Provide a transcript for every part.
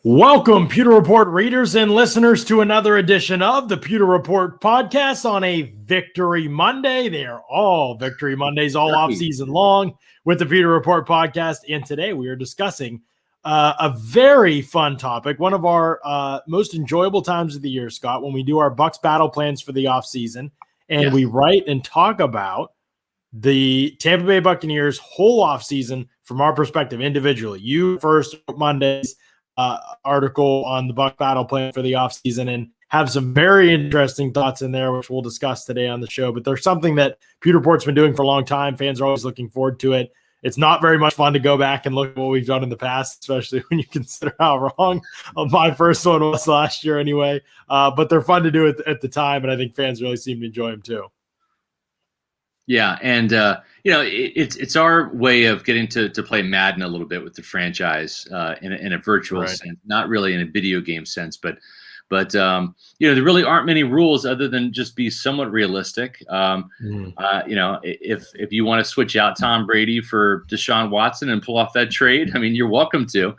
Welcome, Pewter Report readers and listeners, to another edition of the Pewter Report podcast on a Victory Monday. They are all Victory Mondays, all off-season long with the Pewter Report podcast. And today we are discussing a very fun topic, one of our most enjoyable times of the year, Scott, when we do our Bucs battle plans for the offseason. And we write and talk about the Tampa Bay Buccaneers' whole offseason from our perspective individually. You first Mondays article on the Bucs battle plan for the offseason and have some very interesting thoughts in there, which we'll discuss today on the show. But there's something that Pewter Report's been doing for a long time. Fans are always looking forward to it. It's not very much fun to go back and look at what we've done in the past, especially when you consider how wrong my first one was last year anyway. But they're fun to do at the time, and I think fans really seem to enjoy them too. Yeah, and it's our way of getting to play Madden a little bit with the franchise in a virtual sense, not really in a video game sense, but there really aren't many rules other than just be somewhat realistic. If you want to switch out Tom Brady for Deshaun Watson and pull off that trade, I mean, you're welcome to.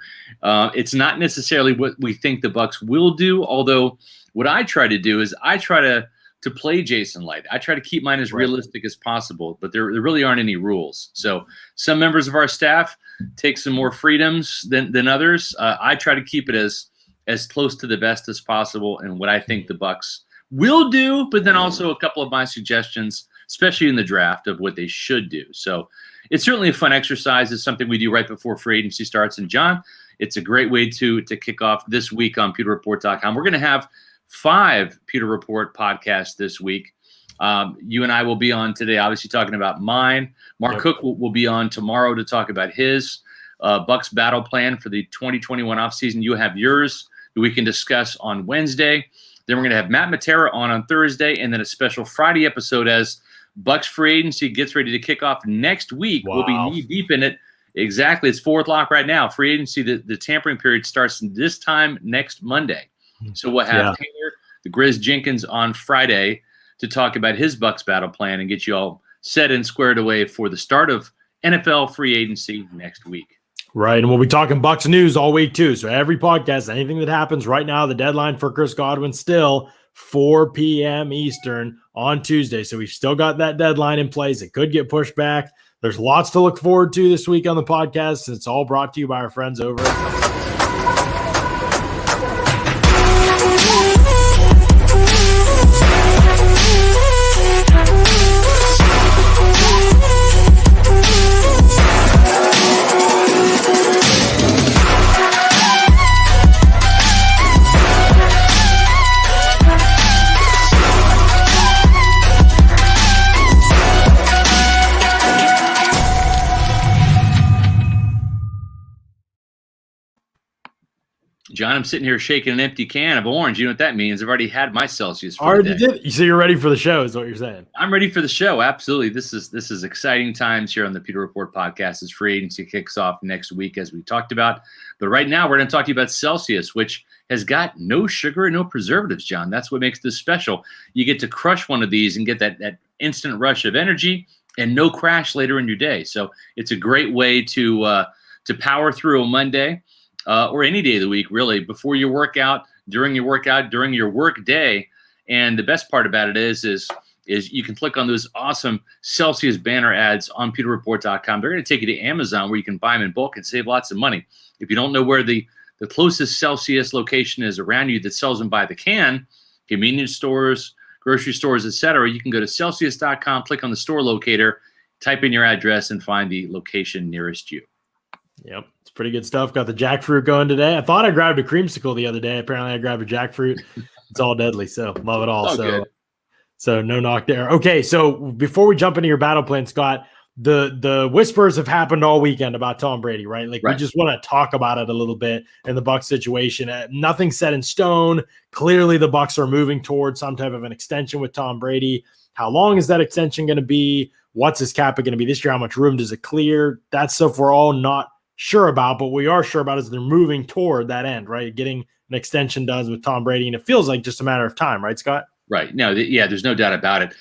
It's not necessarily what we think the Bucs will do, although what I try to do is I try to play Jason Light. I try to keep mine as realistic as possible, but there really aren't any rules. So some members of our staff take some more freedoms than others. I try to keep it as close to the best as possible and what I think the Bucs will do, but then also a couple of my suggestions, especially in the draft, of what they should do. So it's certainly a fun exercise. It's something we do right before free agency starts. And John, it's a great way to kick off this week on PewterReport.com. We're going to have 5 Pewter Report podcasts this week. You and I will be on today, obviously talking about mine. Mark Cook will be on tomorrow to talk about his Bucs battle plan for the 2021 offseason. You have yours that we can discuss on Wednesday. Then we're going to have Matt Matera on Thursday, and then a special Friday episode as Bucs free agency gets ready to kick off next week. Wow. We'll be knee deep in it. Exactly. It's 4 o'clock right now. Free agency, the tampering period starts this time next Monday. So we'll have Taylor, the Grizz Jenkins on Friday to talk about his Bucs battle plan and get you all set and squared away for the start of NFL free agency next week. Right, and we'll be talking Bucs news all week too. So every podcast, anything that happens right now, the deadline for Chris Godwin still 4 p.m. Eastern on Tuesday. So we've still got that deadline in place. It could get pushed back. There's lots to look forward to this week on the podcast. It's all brought to you by our friends over at John, I'm sitting here shaking an empty can of orange. You know what that means? I've already had my Celsius for the day. So you're ready for the show is what you're saying. I'm ready for the show. Absolutely. This is exciting times here on the Pewter Report podcast as free agency kicks off next week, as we talked about. But right now we're going to talk to you about Celsius, which has got no sugar and no preservatives, John. That's what makes this special. You get to crush one of these and get that instant rush of energy and no crash later in your day. So it's a great way to power through a Monday. Or any day of the week, really, before your workout, during your work day. And the best part about it is you can click on those awesome Celsius banner ads on PewterReport.com. They're going to take you to Amazon where you can buy them in bulk and save lots of money. If you don't know where the closest Celsius location is around you that sells them by the can, convenience stores, grocery stores, etc., you can go to Celsius.com, click on the store locator, type in your address, and find the location nearest you. Yep. Pretty good stuff. Got the jackfruit going today. I thought I grabbed a creamsicle the other day. Apparently I grabbed a jackfruit. It's all deadly. So love it all. So no knock there. Okay. So before we jump into your battle plan, Scott, the whispers have happened all weekend about Tom Brady, right? We just want to talk about it a little bit in the Bucs situation. Nothing set in stone. Clearly the Bucs are moving towards some type of an extension with Tom Brady. How long is that extension going to be? What's his cap going to be this year? How much room does it clear? That's stuff we're all not sure about, but we are sure about is they're moving toward that end, right? Getting an extension done with Tom Brady, and it feels like just a matter of time, right, Scott? Right. No, there's no doubt about it.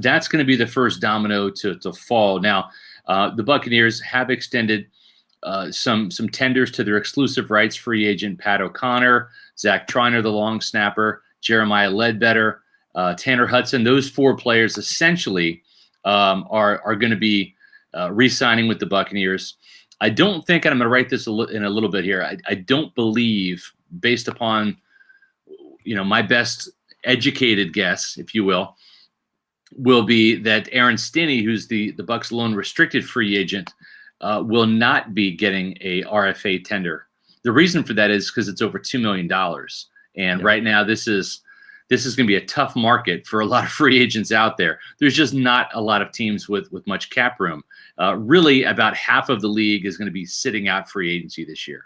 That's going to be the first domino to fall. Now, the Buccaneers have extended some tenders to their exclusive rights free agent Pat O'Connor, Zach Triner, the long snapper, Jeremiah Ledbetter, Tanner Hudson. Those 4 players essentially are going to be re-signing with the Buccaneers. I don't think, and I'm going to write this in a little bit here, I don't believe, based upon my best educated guess, if you will be that Aaron Stinney, who's the Bucs' lone restricted free agent, will not be getting a RFA tender. The reason for that is because it's over $2 million. And right now, this is going to be a tough market for a lot of free agents out there. There's just not a lot of teams with much cap room. Really, about half of the league is going to be sitting out free agency this year.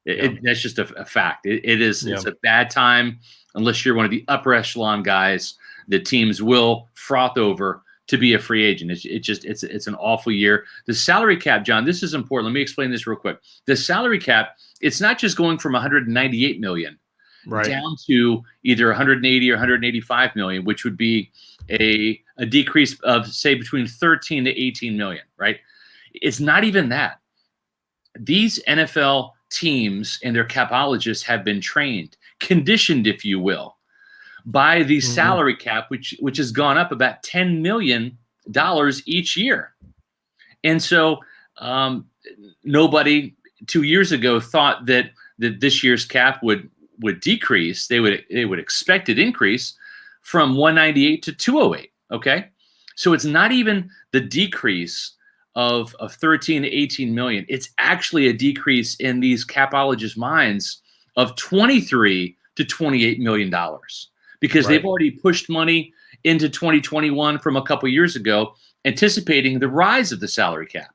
That's just a fact. It's a bad time unless you're one of the upper echelon guys that teams will froth over to be a free agent. It's an awful year. The salary cap, John, this is important. Let me explain this real quick. The salary cap, it's not just going from 198 million down to either 180 or 185 million, which would be a decrease of, say, between 13 to 18 million, right? It's not even that. These NFL teams and their capologists have been trained, conditioned, if you will, by the salary cap, which has gone up about $10 million each year. And so nobody 2 years ago thought that this year's cap would decrease. They would expect it increase from 198 to 208. Okay. So it's not even the decrease of 13 to 18 million. It's actually a decrease in these capologists' minds of 23 to 28 million dollars, because they've already pushed money into 2021 from a couple years ago, anticipating the rise of the salary cap.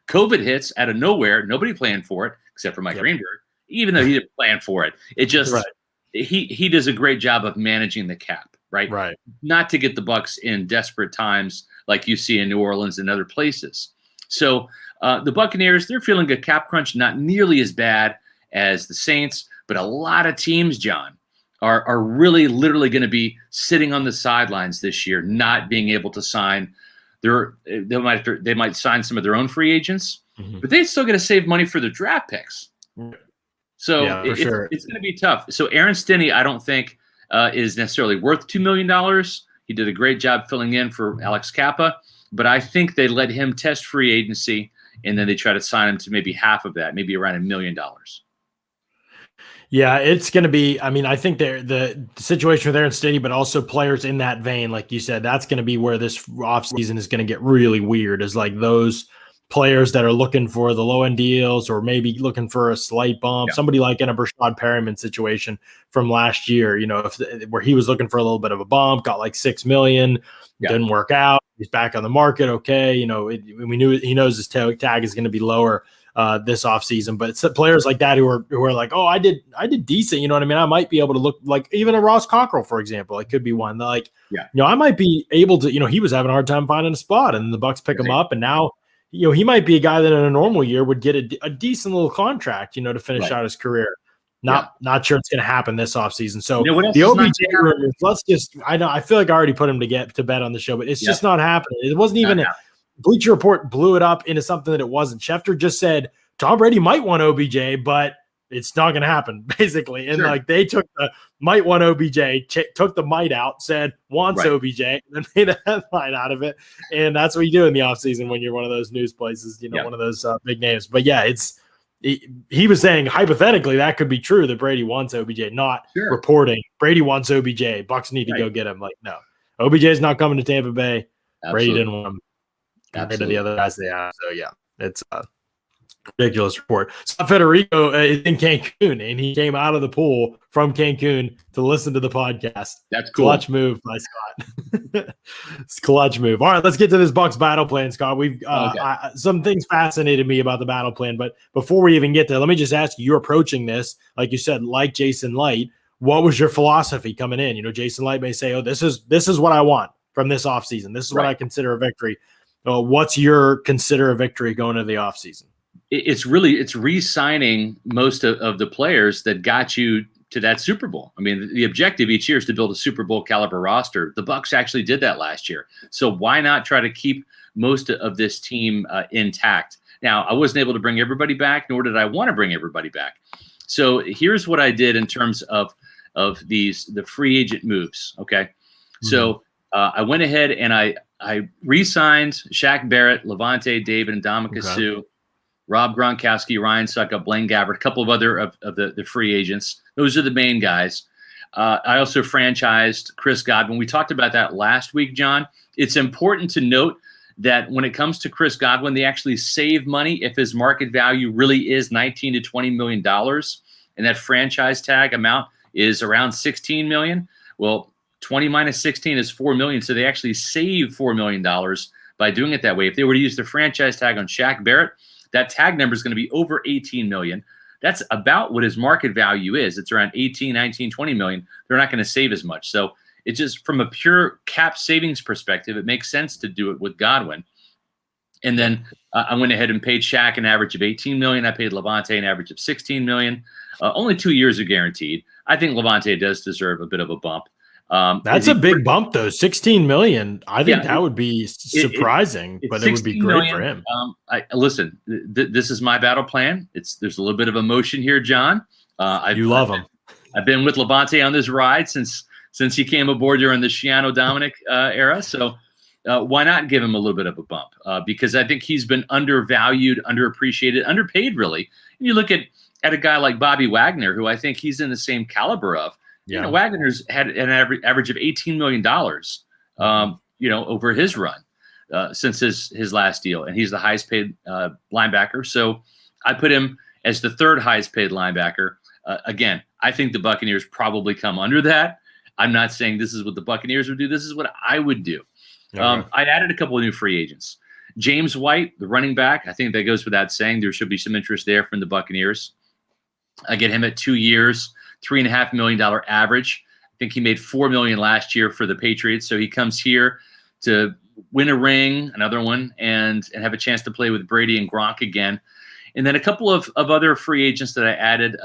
COVID hits out of nowhere. Nobody planned for it except for Mike Greenberg, even though he didn't plan for it. It just he does a great job of managing the cap, right? Not to get the Bucs in desperate times like you see in New Orleans and other places. So the Buccaneers, they're feeling a cap crunch, not nearly as bad as the Saints, but a lot of teams, John, are really literally going to be sitting on the sidelines this year, not being able to sign they might sign some of their own free agents, but they still got to save money for their draft picks. So it's going to be tough. So Aaron Stinney, I don't think is necessarily worth $2 million. He did a great job filling in for Alex Kappa, but I think they let him test free agency, and then they try to sign him to maybe half of that, maybe around $1 million. Yeah, it's going to be, I mean, I think the situation with Aaron Stinney, but also players in that vein, like you said, that's going to be where this offseason is going to get really weird, is like those players that are looking for the low-end deals or maybe looking for a slight bump, somebody like in a Brashad Perryman situation from last year, where he was looking for a little bit of a bump, got like $6 million, didn't work out. He's back on the market. Okay. We knew he knows his tag is going to be lower this offseason, but it's players like that who are like, oh, I did decent. You know what I mean? I might be able to look like even a Ross Cockrell, for example. It could be one that I might be able to, he was having a hard time finding a spot and the Bucs pick him up. And now, he might be a guy that in a normal year would get a decent little contract, to finish out his career. Not sure it's going to happen this offseason. So the OBJ rumors, I feel like I already put him to bed on the show, but it's just not happening. It wasn't even Bleacher Report blew it up into something that it wasn't. Schefter just said Tom Brady might want OBJ, but it's not going to happen, basically. And they took the might want OBJ, took the might out, said wants OBJ, and then made a headline out of it. And that's what you do in the offseason when you're one of those news places, one of those big names. But he was saying hypothetically that could be true that Brady wants OBJ, not reporting Brady wants OBJ. Bucs need to go get him. Like, no, OBJ is not coming to Tampa Bay. Brady didn't want him compared to the other guys they have. So it's a ridiculous report. Scott Federico is in Cancun, and he came out of the pool from Cancun to listen to the podcast. That's cool. Clutch move by Scott. It's clutch move. All right, let's get to this Bucs battle plan, Scott. We've some things fascinated me about the battle plan, but before we even get there, let me just ask you, you're approaching this, like you said, like Jason Light. What was your philosophy coming in? Jason Light may say, oh, this is what I want from this offseason. This is what I consider a victory. What's your consider a victory going into the offseason? It's re-signing most of the players that got you to that Super Bowl. I mean, the objective each year is to build a Super Bowl caliber roster. The Bucs actually did that last year. So why not try to keep most of this team intact? Now, I wasn't able to bring everybody back, nor did I want to bring everybody back. So here's what I did in terms of the free agent moves. Okay. So I went ahead and I re-signed Shaq Barrett, Levante David, and Dominic Sue, Rob Gronkowski, Ryan Suckup, Blaine Gabbert, a couple of other of the free agents. Those are the main guys. I also franchised Chris Godwin. We talked about that last week, John. It's important to note that when it comes to Chris Godwin, they actually save money if his market value really is $19 to $20 million, and that franchise tag amount is around $16 million. Well, 20 minus 16 is $4 million, so they actually save $4 million by doing it that way. If they were to use the franchise tag on Shaq Barrett, that tag number is going to be over 18 million. That's about what his market value is. It's around 18, 19, 20 million. They're not going to save as much. So it just, from a pure cap savings perspective, it makes sense to do it with Godwin. And then I went ahead and paid Shaq an average of 18 million. I paid Levante an average of 16 million. Only 2 years are guaranteed. I think Levante does deserve a bit of a bump. That's a big bump, though. 16 million. I think that would be surprising, but it would be great for him. Listen, this is my battle plan. There's a little bit of emotion here, John. You love him. I've been with Levante on this ride since he came aboard during the Schiano Dominic era. So why not give him a little bit of a bump? Because I think he's been undervalued, underappreciated, underpaid, really. And you look at a guy like Bobby Wagner, who I think he's in the same caliber of. Yeah. You know, Wagner's had an average of $18 million, over his run since his last deal, and he's the highest paid linebacker. So I put him as the third highest paid linebacker. Again, I think the Buccaneers probably come under that. I'm not saying this is what the Buccaneers would do. This is what I would do. I added a couple of new free agents. James White, the running back. I think that goes without saying. There should be some interest there from the Buccaneers. I get him at 2 years. $3.5 million average. I think he made $4 million last year for the Patriots. So he comes here to win a ring, another one, and have a chance to play with Brady and Gronk again. And then a couple of other free agents that I added.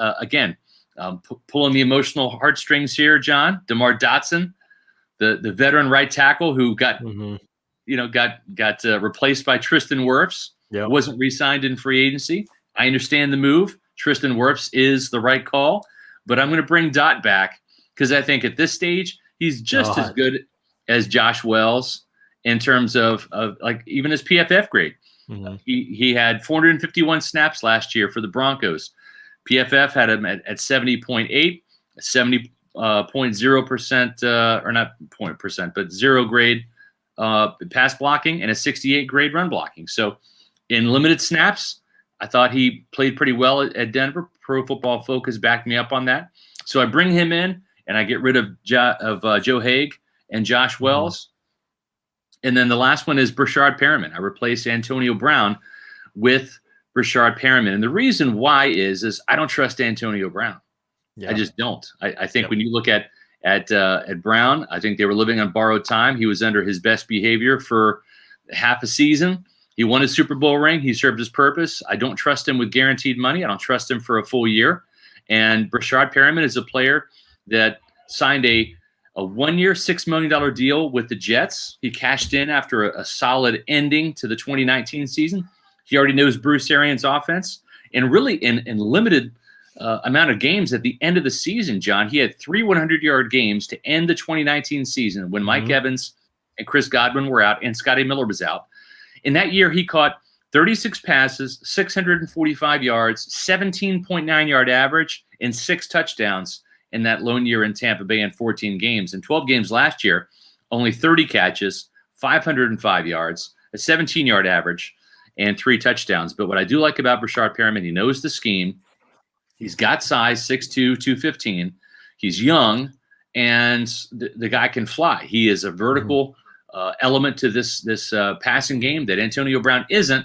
Pulling the emotional heartstrings here, John. DeMar Dotson, the veteran right tackle who got replaced by Tristan Wirfs. Yep. Wasn't re-signed in free agency. I understand the move. Tristan Wirfs is the right call. But I'm going to bring Dot back because I think at this stage, he's just as good as Josh Wells in terms of like even his PFF grade. Mm-hmm. He had 451 snaps last year for the Broncos. PFF had him at 70.8, 70.0%, or not 0.%, but 0 grade pass blocking and a 68 grade run blocking. So in limited snaps, I thought he played pretty well at Denver. Pro Football Focus backed me up on that. So I bring him in, and I get rid of Joe Haig and Josh Wells. And then the last one is Brashard Perriman. I replace Antonio Brown with Brashard Perriman. And the reason why is I don't trust Antonio Brown. Yeah. I just don't. I think when you look at Brown, I think they were living on borrowed time. He was under his best behavior for half a season. He won a Super Bowl ring. He served his purpose. I don't trust him with guaranteed money. I don't trust him for a full year. And Brashard Perriman is a player that signed a 1 year, $6 million deal with the Jets. He cashed in after a solid ending to the 2019 season. He already knows Bruce Arians' offense. And really in limited amount of games at the end of the season, John, he had 3 100-yard games to end the 2019 season when Mike Evans and Chris Godwin were out and Scotty Miller was out. In that year, he caught 36 passes, 645 yards, 17.9 yard average, and 6 touchdowns in that lone year in Tampa Bay in 14 games. In 12 games last year, only 30 catches, 505 yards, a 17-yard average, and 3 touchdowns. But what I do like about Brashard Perriman, he knows the scheme. He's got size, 6'2", 215. He's young, and the guy can fly. He is a vertical element to this passing game that Antonio Brown isn't.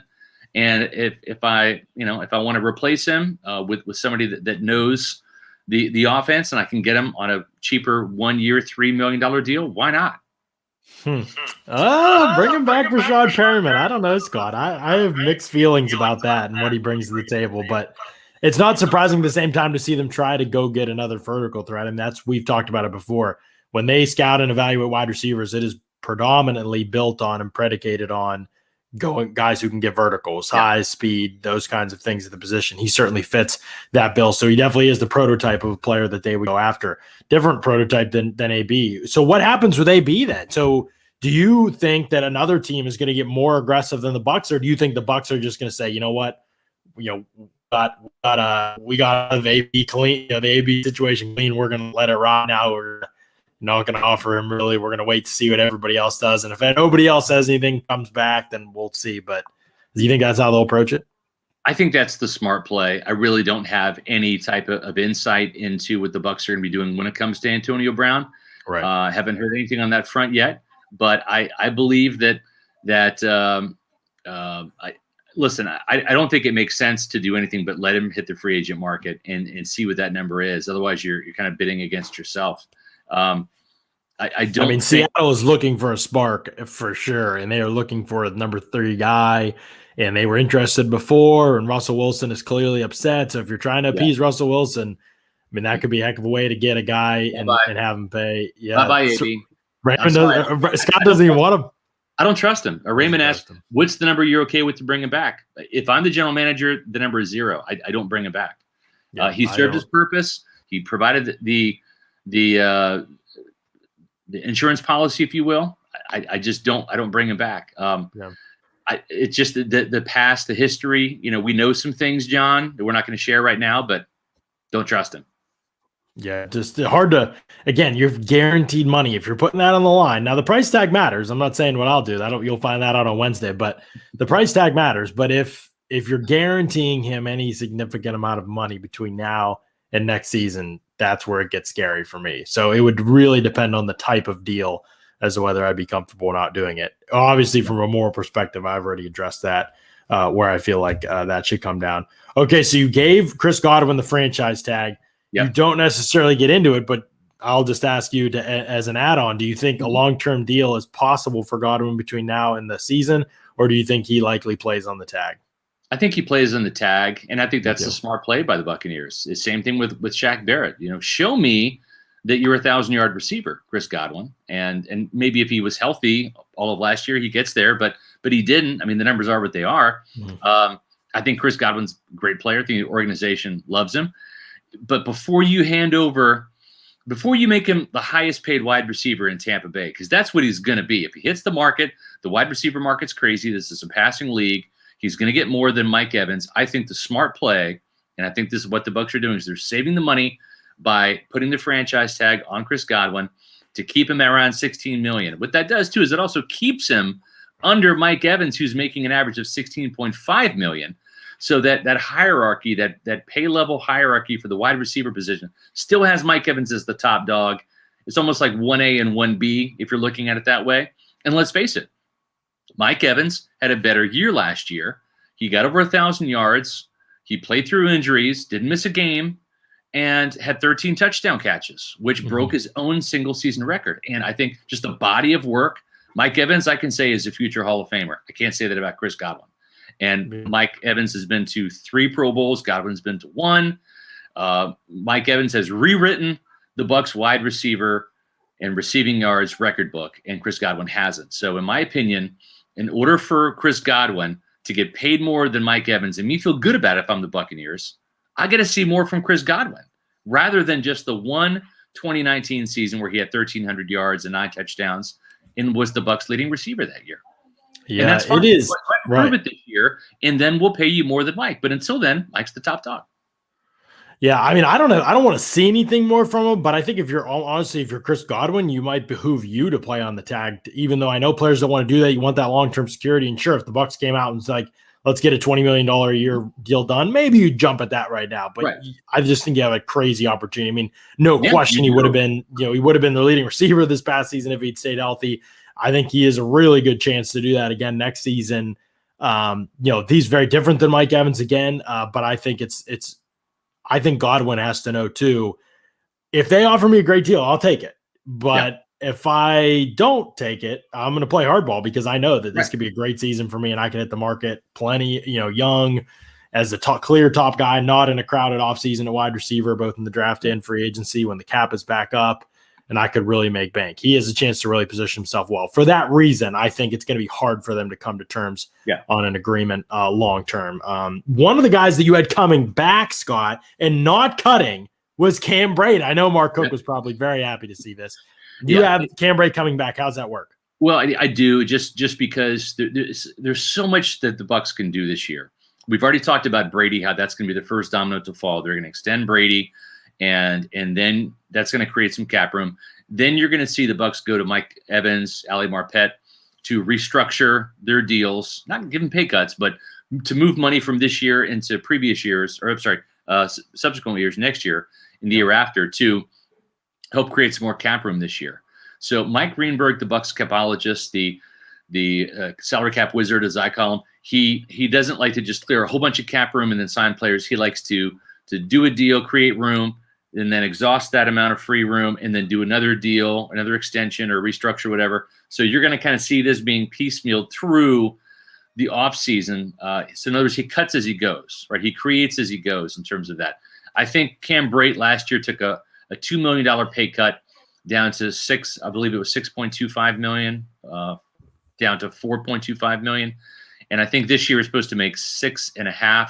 And if I want to replace him with somebody that knows the offense and I can get him on a cheaper 1 year, $3 million deal, why not? Bring him back, Brashard Perriman. I don't know, Scott. I have mixed feelings about that and what he brings to the table, but it's not surprising at the same time to see them try to go get another vertical threat. And we've talked about it before. When they scout and evaluate wide receivers, it is predominantly built on and predicated on guys who can get verticals, size, speed, those kinds of things at the position. He certainly fits that bill. So he definitely is the prototype of a player that they would go after. Different prototype than AB. So what happens with AB then? So do you think that another team is going to get more aggressive than the Bucs, or do you think the Bucs are just going to say, you know what, we got the AB clean, the AB situation clean. We're going to let it rot now. We're not going to offer him really. We're going to wait to see what everybody else does. And if nobody else says anything comes back, then we'll see. But do you think that's how they'll approach it? I think that's the smart play. I really don't have any type of insight into what the Bucs are going to be doing when it comes to Antonio Brown. Right. Haven't heard anything on that front yet, but I believe that listen, I don't think it makes sense to do anything but let him hit the free agent market and see what that number is. Otherwise, you're kind of bidding against yourself. I don't. I mean, Seattle is looking for a spark for sure, and they are looking for a number 3 guy, and they were interested before. And Russell Wilson is clearly upset. So if you're trying to appease Russell Wilson, I mean, that could be a heck of a way to get a guy and have him pay. Yeah, bye, AB. Scott doesn't even want him. I don't trust him. Raymond asked, "What's the number you're okay with to bring him back?" If I'm the general manager, the number is 0. I don't bring him back. He served his purpose. He provided the insurance policy, if you will. I just don't. I don't bring him back. It's just the past, the history. We know some things, John, that we're not going to share right now, but don't trust him. Yeah, just hard to. Again, you're guaranteed money if you're putting that on the line. Now, the price tag matters. I'm not saying what I'll do. You'll find that out on Wednesday, but the price tag matters. But if you're guaranteeing him any significant amount of money between now and next season, that's where it gets scary for me. So it would really depend on the type of deal as to whether I'd be comfortable not doing it. Obviously, from a moral perspective, I've already addressed that, where I feel like that should come down. Okay, so you gave Chris Godwin the franchise tag. Yep. You don't necessarily get into it, but I'll just ask you as an add-on, do you think a long-term deal is possible for Godwin between now and the season, or do you think he likely plays on the tag? I think he plays on the tag, and I think that's a smart play by the Buccaneers. It's same thing with Shaq Barrett. Show me that you're a 1,000-yard receiver, Chris Godwin, and maybe if he was healthy all of last year, he gets there, but he didn't. I mean, the numbers are what they are. I think Chris Godwin's a great player. I think the organization loves him. But before you make him the highest paid wide receiver in Tampa Bay, because that's what he's going to be. If he hits the market, the wide receiver market's crazy. This is a passing league. He's going to get more than Mike Evans. I think the smart play, and I think this is what the Bucs are doing, is they're saving the money by putting the franchise tag on Chris Godwin to keep him at around $16 million. What that does, too, is it also keeps him under Mike Evans, who's making an average of $16.5 million. So that hierarchy, that pay level hierarchy for the wide receiver position still has Mike Evans as the top dog. It's almost like 1A and 1B if you're looking at it that way. And let's face it, Mike Evans had a better year last year. He got over 1,000 yards. He played through injuries, didn't miss a game, and had 13 touchdown catches, which broke his own single season record. And I think just the body of work, Mike Evans, I can say, is a future Hall of Famer. I can't say that about Chris Godwin. And Mike Evans has been to 3 Pro Bowls. Godwin's been to 1. Mike Evans has rewritten the Bucs wide receiver and receiving yards record book, and Chris Godwin hasn't. So in my opinion, in order for Chris Godwin to get paid more than Mike Evans and me feel good about it if I'm the Buccaneers, I got to see more from Chris Godwin rather than just the 2019 season where he had 1,300 yards and 9 touchdowns and was the Bucs leading receiver that year. Yeah, and that's fine. It is. Prove it this year, and then we'll pay you more than Mike. But until then, Mike's the top dog. Yeah, I mean, I don't know. I don't want to see anything more from him, but I think if you're Chris Godwin, you might behoove you to play on the tag, even though I know players don't want to do that. You want that long-term security. And sure, if the Bucs came out and was like, let's get a $20 million a year deal done, maybe you jump at that right now. But I just think you have a crazy opportunity. I mean, no question he would have been, he would have been the leading receiver this past season if he'd stayed healthy. I think he has a really good chance to do that again next season. He's very different than Mike Evans again, but I think I think Godwin has to know too, if they offer me a great deal, I'll take it. But if I don't take it, I'm going to play hardball because I know that this could be a great season for me and I can hit the market plenty, young as a clear top guy, not in a crowded offseason at wide receiver, both in the draft and free agency when the cap is back up. and I could really make bank. He has a chance to really position himself well. For that reason, I think it's going to be hard for them to come to terms on an agreement long term. One of the guys that you had coming back, Scott, and not cutting was Cam Brate. I know Mark Cook was probably very happy to see this. You have Cam Brate coming back. How's that work? Well, I do just because there's so much that the Bucs can do this year. We've already talked about Brady, how that's going to be the first domino to fall. They're going to extend Brady, and then that's going to create some cap room. Then you're going to see the Bucs go to Mike Evans, Ali Marpet to restructure their deals, not give them pay cuts, but to move money from this year into previous years, or I'm sorry, subsequent years, next year and the year after, to help create some more cap room this year. So Mike Greenberg, the Bucs capologist, the salary cap wizard, as I call him, he doesn't like to just clear a whole bunch of cap room and then sign players. He likes to do a deal, create room, and then exhaust that amount of free room, and then do another deal, another extension or restructure, whatever. So you're going to kind of see this being piecemealed through the offseason. So in other words, he cuts as he goes, right? He creates as he goes in terms of that. I think Cam Brate last year took a $2 million pay cut down to I believe it was $6.25 million, down to $4.25 million. And I think this year is supposed to make $6.5 million.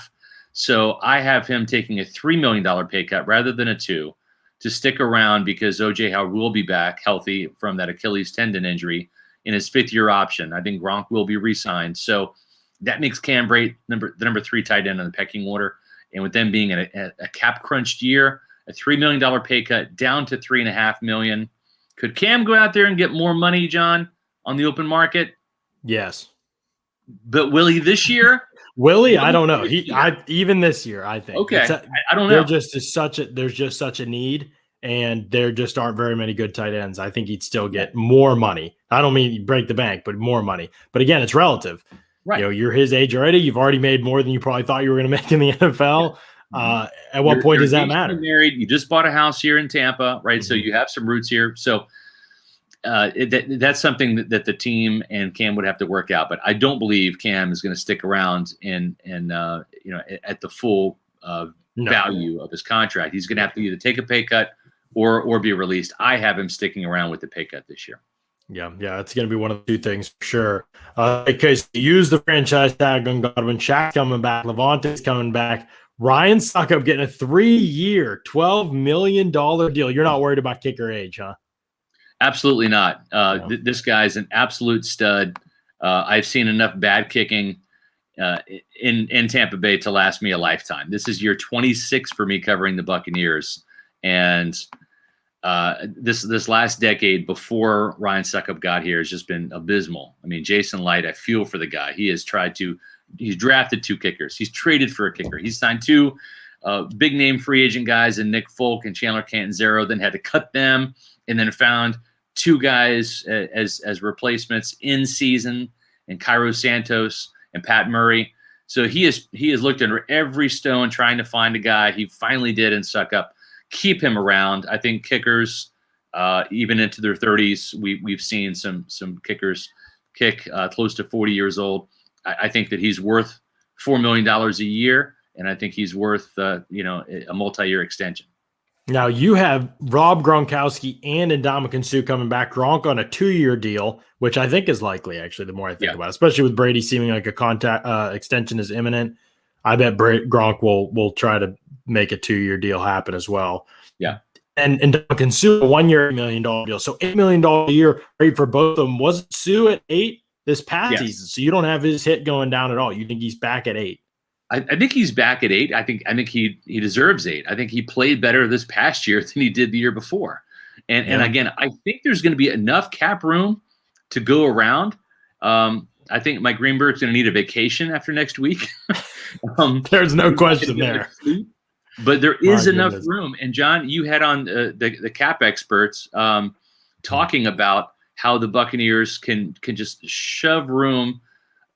So I have him taking a $3 million pay cut rather than a $2 million to stick around, because O.J. Howard will be back healthy from that Achilles tendon injury in his 5th-year option. I think Gronk will be re-signed. So that makes Cam Brate the number 3 tight end on the pecking order. And with them being in a cap-crunched year, a $3 million pay cut down to $3.5 million. Could Cam go out there and get more money, John, on the open market? Yes. But will he this year? Will he? I don't know. Even this year, I think. Okay. I don't know. There's just such a need, and there just aren't very many good tight ends. I think he'd still get more money. I don't mean you break the bank, but more money. But again, it's relative. Right. You know, you're his age already. You've already made more than you probably thought you were going to make in the NFL. At what point does that matter? Married. You just bought a house here in Tampa, right? Mm-hmm. So you have some roots here. So that's something that the team and Cam would have to work out. But I don't believe Cam is going to stick around at the full value of his contract. He's going to have to either take a pay cut or be released. I have him sticking around with the pay cut this year. Yeah, it's going to be one of the 2 things for sure. Because you use the franchise tag on Godwin. Shaq's coming back. Levante's coming back. Ryan Succop getting a 3-year, $12 million deal. You're not worried about kicker age, huh? Absolutely not. This guy's an absolute stud. I've seen enough bad kicking in Tampa Bay to last me a lifetime. This is year 26 for me covering the Buccaneers. And this last decade before Ryan Succop got here has just been abysmal. I mean, Jason Light, I feel for the guy. He's drafted 2 kickers. He's traded for a kicker. He's signed 2 big name free agent guys in Nick Folk and Chandler Catanzaro, then had to cut them, and then found 2 guys as replacements in season, and Cairo Santos and Pat Murray. So he has looked under every stone trying to find a guy. He finally did in Succop. Keep him around. I think kickers, even into their 30s, we've seen some kickers kick close to 40 years old. I think that he's worth $4 million a year, and I think he's worth a multi-year extension. Now you have Rob Gronkowski and Ndamukong Suh coming back. Gronk on a 2-year deal, which I think is likely, actually, the more I think about it, especially with Brady seeming like a contract extension is imminent. I bet Gronk will try to make a 2-year deal happen as well. Yeah. And Ndamukong Suh, a 1-year, $8 million deal. So $8 million a year rate for both of them. Wasn't Suh at 8 this past season? So you don't have his hit going down at all. You think he's back at 8? I think he's back at 8. I think he deserves 8. I think he played better this past year than he did the year before. And again, I think there's going to be enough cap room to go around. I think Mike Greenberg's going to need a vacation after next week. There's no question there. But there is enough room. And John, you had on the cap experts talking about how the Buccaneers can just shove room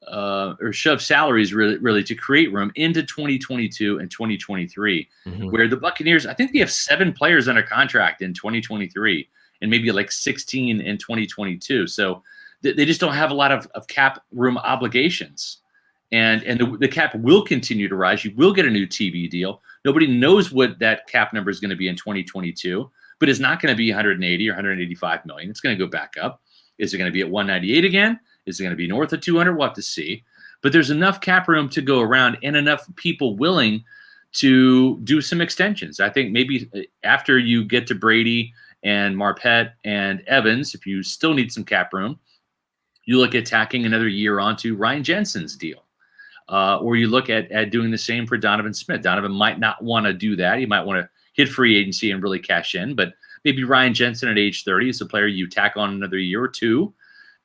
or shove salaries really to create room into 2022 and 2023, where the Buccaneers, I think they have 7 players under contract in 2023 and maybe like 16 in 2022. So they just don't have a lot of cap room obligations. And the cap will continue to rise. You will get a new TV deal. Nobody knows what that cap number is going to be in 2022, but it's not going to be 180 or 185 million. It's going to go back up. Is it going to be at 198 again? Is it going to be north of 200? We'll have to see. But there's enough cap room to go around and enough people willing to do some extensions. I think maybe after you get to Brady and Marpet and Evans, if you still need some cap room, you look at tacking another year onto Ryan Jensen's deal. Or you look at doing the same for Donovan Smith. Donovan might not want to do that. He might want to hit free agency and really cash in. But maybe Ryan Jensen at age 30 is a player you tack on another year or two.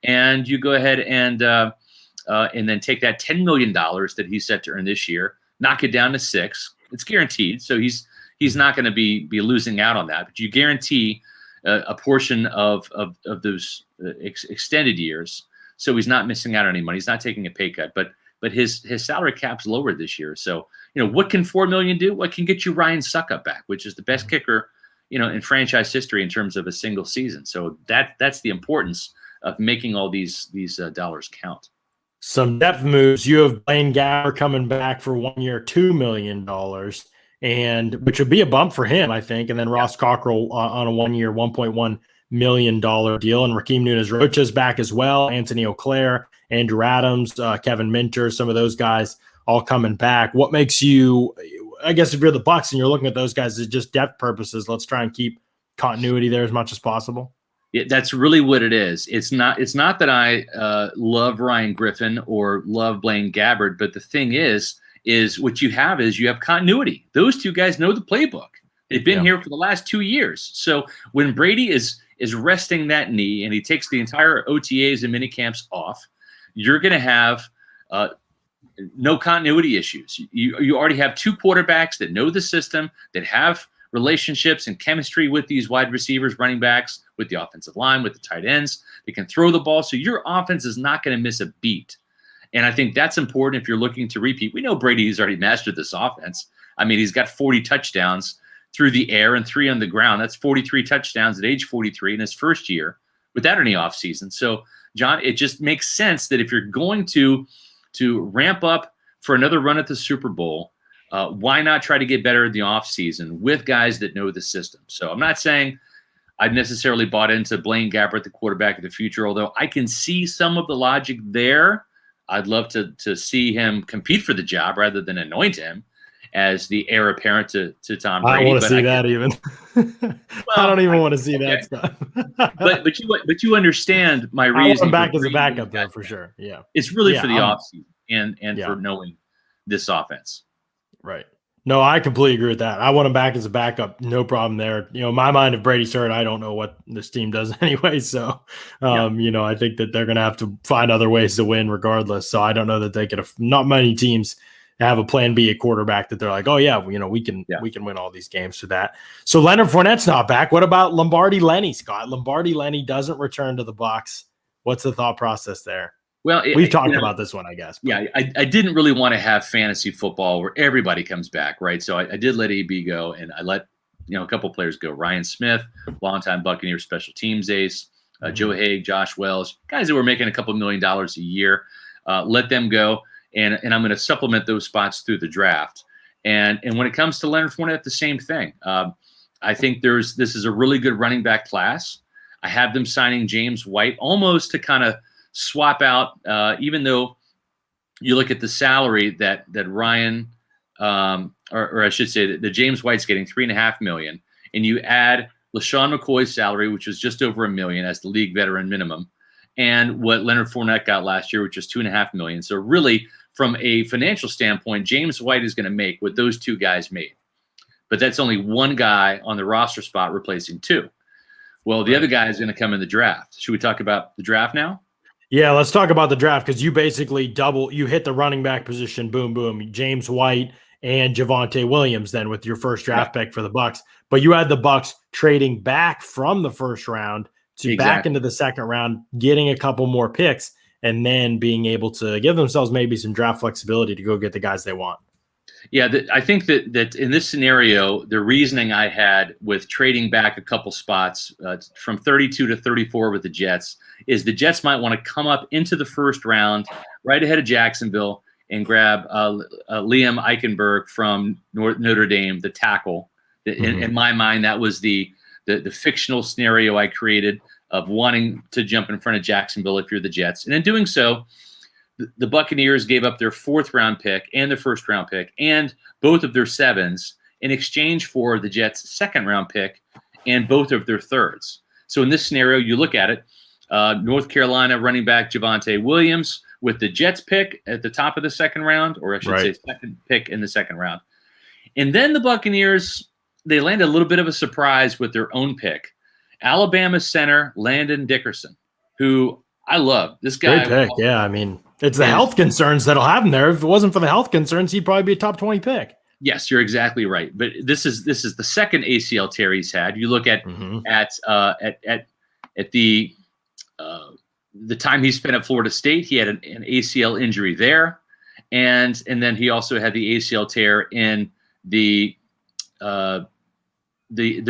And you go ahead and then take that $10 million that he's set to earn this year, knock it down to $6 million. It's guaranteed. So he's not going to be losing out on that. But you guarantee a portion of those extended years. So he's not missing out on any money. He's not taking a pay cut. But his salary cap's lower this year. So, what can $4 million do? What can get you Ryan Suckup back, which is the best kicker, in franchise history in terms of a single season. So that's the importance of making all these dollars count. Some depth moves. You have Blaine Gabbert coming back for 1 year, $2 million, and which would be a bump for him, I think. And then Ross Cockrell on a 1 year, $1.1 million deal. And Raheem Nunez-Rocha's back as well. Anthony Auclair, Andrew Adams, Kevin Minter, some of those guys all coming back. What makes you, I guess if you're the Bucs and you're looking at those guys as just depth purposes, let's try and keep continuity there as much as possible? Yeah, that's really what it is. It's not that I love Ryan Griffin or love Blaine Gabbert, but the thing is what you have continuity. Those two guys know the playbook. They've been here for the last 2 years. So when Brady is resting that knee and he takes the entire OTAs and minicamps off, you're going to have no continuity issues. You already have two quarterbacks that know the system, that have relationships and chemistry with these wide receivers, running backs, with the offensive line, with the tight ends. They can throw the ball. So your offense is not going to miss a beat. And I think that's important if you're looking to repeat. We know Brady's already mastered this offense. I mean, he's got 40 touchdowns through the air and 3 on the ground. That's 43 touchdowns at age 43 in his first year without any offseason. So, John, it just makes sense that if you're going to ramp up for another run at the Super Bowl, why not try to get better in the offseason with guys that know the system? So I'm not saying I've necessarily bought into Blaine Gabbert, the quarterback of the future, although I can see some of the logic there. I'd love to see him compete for the job rather than anoint him as the heir apparent to Tom Brady. I don't want to see that even. I don't even want to see that stuff. but you understand my reason. Back as a backup there for sure. Yeah, it's really for the offseason and for knowing this offense. Right. No, I completely agree with that. I want him back as a backup. No problem there. In my mind, if Brady's hurt, I don't know what this team does anyway. So, I think that they're going to have to find other ways to win regardless. So I don't know that they could have, not many teams have a plan B at quarterback that they're like, oh yeah, we can win all these games for that. So Leonard Fournette's not back. What about Lombardi Lenny, Scott? Lombardi Lenny doesn't return to the Bucs. What's the thought process there? Well, we've talked about this one, I guess. But. Yeah, I didn't really want to have fantasy football where everybody comes back, right? So I did let AB go, and I let a couple players go. Ryan Smith, longtime Buccaneer special teams ace, Joe Haig, Josh Wells, guys that were making a couple $1 million a year. Let them go, and I'm going to supplement those spots through the draft. And when it comes to Leonard Fournette, the same thing. I think this is a really good running back class. I have them signing James White almost to kind of swap out, even though you look at the salary that Ryan, or I should say that James White's getting $3.5 million, and you add LaShawn McCoy's salary, which was just over $1 million as the league veteran minimum, and what Leonard Fournette got last year, which was $2.5 million. So really, from a financial standpoint, James White is going to make what those two guys made, but that's only one guy on the roster spot replacing two. Well, the other guy is going to come in the draft. Should we talk about the draft now? Yeah, let's talk about the draft because you basically you hit the running back position, boom, boom, James White and Javonte Williams then with your first draft pick for the Bucs. But you had the Bucs trading back from the first round to back into the second round, getting a couple more picks, and then being able to give themselves maybe some draft flexibility to go get the guys they want. Yeah, I think that in this scenario, the reasoning I had with trading back a couple spots from 32 to 34 with the Jets is the Jets might want to come up into the first round right ahead of Jacksonville and grab Liam Eichenberg from Notre Dame, the tackle. In my mind, that was the the fictional scenario I created of wanting to jump in front of Jacksonville if you're the Jets. And in doing so, the Buccaneers gave up their 4th round pick and their 1st round pick and both of their 7s in exchange for the Jets' 2nd round pick and both of their 3rds. So in this scenario, you look at it, North Carolina running back Javonte Williams with the Jets pick at the top of the 2nd round, or I should say 2nd pick in the 2nd round. And then the Buccaneers, they landed a little bit of a surprise with their own pick. Alabama center Landon Dickerson, who I love. This guy. Great pick. Yeah, I mean, it's the health concerns that'll have him there. If it wasn't for the health concerns, he'd probably be a top 20 pick. Yes, you're exactly right. But this is the 2nd ACL tear he's had. You look at the time he spent at Florida State, he had an ACL injury there, and then he also had the ACL tear in the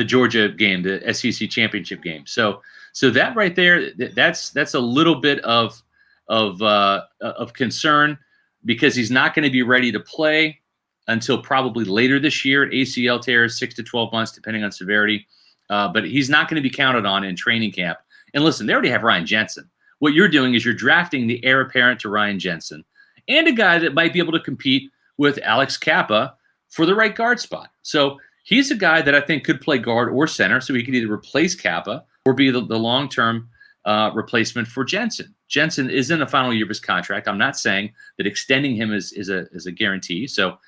Georgia game, the SEC championship game. So that right there, that's a little bit of concern, because he's not going to be ready to play until probably later this year. ACL tears 6 to 12 months, depending on severity. But he's not going to be counted on in training camp. And listen, they already have Ryan Jensen. What you're doing is you're drafting the heir apparent to Ryan Jensen and a guy that might be able to compete with Alex Kappa for the right guard spot. So he's a guy that I think could play guard or center, so he could either replace Kappa or be the long-term replacement for Jensen. Jensen is in the final year of his contract. I'm not saying that extending him is a guarantee. So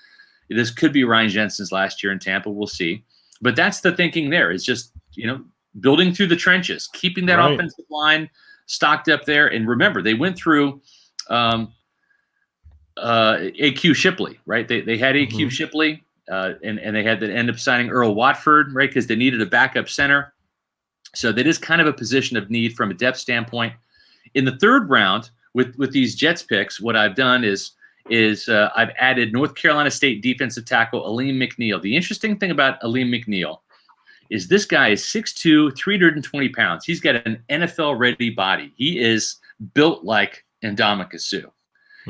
this could be Ryan Jensen's last year in Tampa. We'll see. But that's the thinking there, is just, building through the trenches, keeping that offensive line stocked up there. And remember, they went through A.Q. Shipley, right? They had A.Q. Shipley, and they had to end up signing Earl Watford, right, because they needed a backup center. So that is kind of a position of need from a depth standpoint. In the 3rd round, with these Jets picks, what I've done is I've added North Carolina State defensive tackle Aleem McNeil. The interesting thing about Aleem McNeil is this guy is 6'2", 320 pounds. He's got an NFL-ready body. He is built like Ndamukong Suh.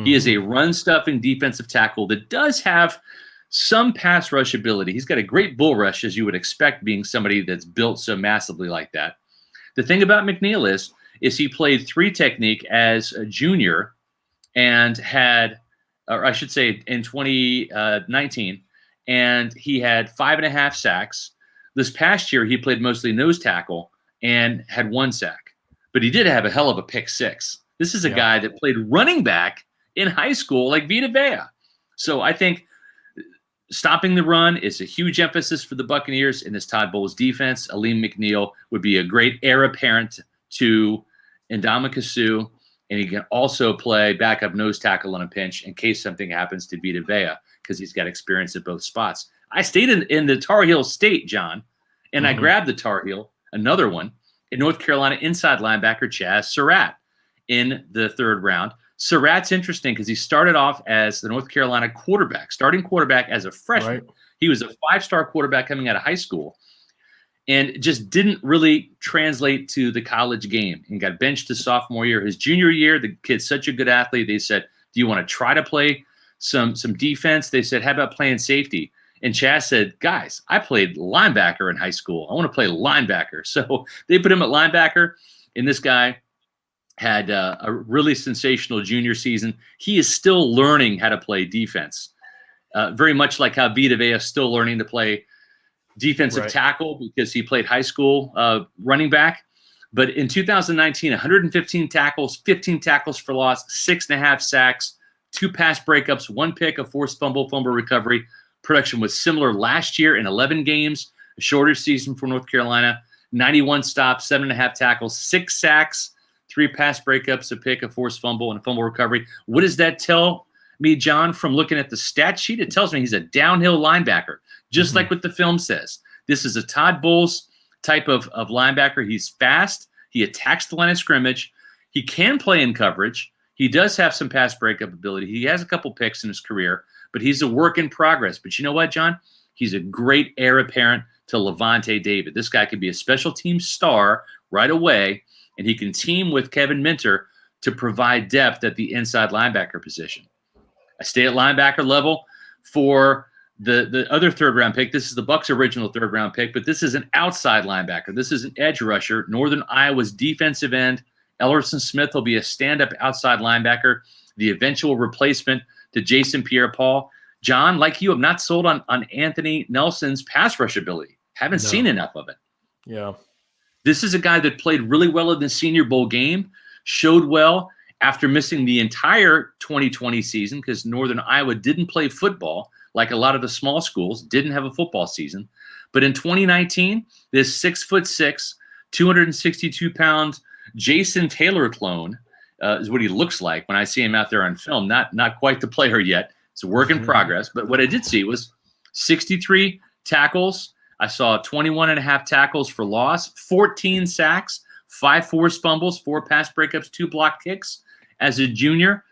He is a run-stuffing defensive tackle that does have some pass rush ability. He's got a great bull rush, as you would expect, being somebody that's built so massively like that. The thing about McNeil is he played 3 technique as a junior and had, or I should say in 2019, and he had 5.5 sacks. This past year, he played mostly nose tackle and had 1 sack, but he did have a hell of a pick 6. This is a guy that played running back in high school like Vita Vea. So I think stopping the run is a huge emphasis for the Buccaneers in this Todd Bowles defense. Aleem McNeil would be a great heir apparent to Ndamukong Suh, and he can also play backup nose tackle on a pinch in case something happens to Vita Vea, because he's got experience at both spots. I stayed in the Tar Heel State, John, and I grabbed the Tar Heel, another one, in North Carolina inside linebacker Chaz Surratt in the 3rd round. Surratt's interesting because he started off as the North Carolina starting quarterback as a freshman. Right. He was a 5-star quarterback coming out of high school and just didn't really translate to the college game and got benched his sophomore year. His junior year, the kid's such a good athlete. They said, do you want to try to play some defense? They said, how about playing safety? And Chaz said, guys, I played linebacker in high school. I want to play linebacker. So they put him at linebacker, and this guy had a really sensational junior season. He is still learning how to play defense, very much like how Vita Vea is still learning to play defensive tackle, because he played high school running back. But in 2019, 115 tackles, 15 tackles for loss, 6.5 sacks, 2 pass breakups, 1 pick, a forced fumble recovery. Production was similar last year in 11 games, a shorter season for North Carolina, 91 stops, 7.5 tackles, 6 sacks, 3 pass breakups, a pick, a forced fumble, and a fumble recovery. What does that tell me, John, from looking at the stat sheet? It tells me he's a downhill linebacker, just like what the film says. This is a Todd Bowles type of linebacker. He's fast. He attacks the line of scrimmage. He can play in coverage. He does have some pass breakup ability. He has a couple picks in his career, but he's a work in progress. But you know what, John? He's a great heir apparent to Levante David. This guy could be a special team star right away, and he can team with Kevin Minter to provide depth at the inside linebacker position. I stay at linebacker level for The other third-round pick, this is the Bucs' original third-round pick, but this is an outside linebacker. This is an edge rusher. Northern Iowa's defensive end. Ellerson Smith will be a stand-up outside linebacker, the eventual replacement to Jason Pierre-Paul. John, like you, I'm not sold on Anthony Nelson's pass rush ability. Haven't seen enough of it. Yeah. This is a guy that played really well in the Senior Bowl game, showed well after missing the entire 2020 season because Northern Iowa didn't play football like a lot of the small schools, didn't have a football season. But in 2019, this 6'6", 262-pound Jason Taylor clone is what he looks like when I see him out there on film. Not quite the player yet. It's a work in progress. But what I did see was 63 tackles. I saw 21.5 tackles for loss, 14 sacks, 5 forced fumbles, 4 pass breakups, 2 block kicks as a junior.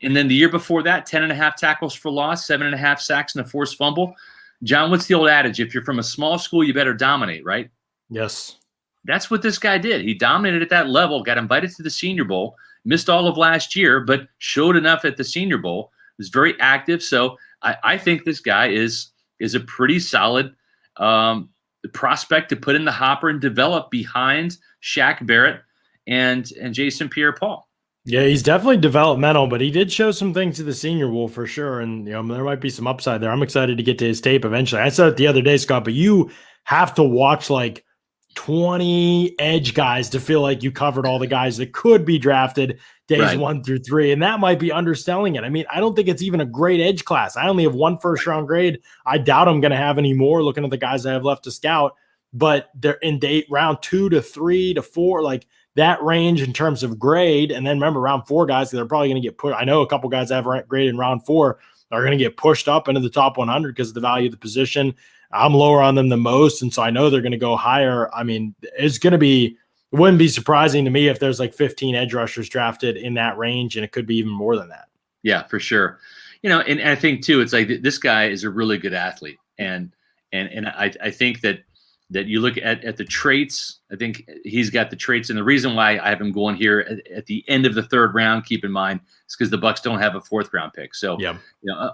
And then the year before that, 10.5 tackles for loss, 7.5 sacks, and a forced fumble. John, what's the old adage? If you're from a small school, you better dominate, right? Yes. That's what this guy did. He dominated at that level, got invited to the Senior Bowl, missed all of last year, but showed enough at the Senior Bowl. Was very active. So I think this guy is a pretty solid prospect to put in the hopper and develop behind Shaq Barrett and Jason Pierre-Paul. Yeah, he's definitely developmental, but he did show some things to the Senior Bowl for sure. And, there might be some upside there. I'm excited to get to his tape eventually. I said it the other day, Scott, but you have to watch like 20 edge guys to feel like you covered all the guys that could be drafted days 1 through 3. And that might be underselling it. I mean, I don't think it's even a great edge class. I only have 1 first-round grade. I doubt I'm going to have any more looking at the guys I have left to scout. But they're in round 2 to 3 to 4, like that range in terms of grade. And then remember, round 4 guys, they're probably going to get put. I know a couple guys I have graded in round 4 are going to get pushed up into the top 100 because of the value of the position. I'm lower on them than most, and so I know they're going to go higher. I mean, it wouldn't be surprising to me if there's like 15 edge rushers drafted in that range, and it could be even more than that. Yeah, for sure. And I think too, it's like this guy is a really good athlete, and I think that you look at the traits. I think he's got the traits, and the reason why I have him going here at the end of the 3rd round, keep in mind, is because the Bucs don't have a 4th round pick. So,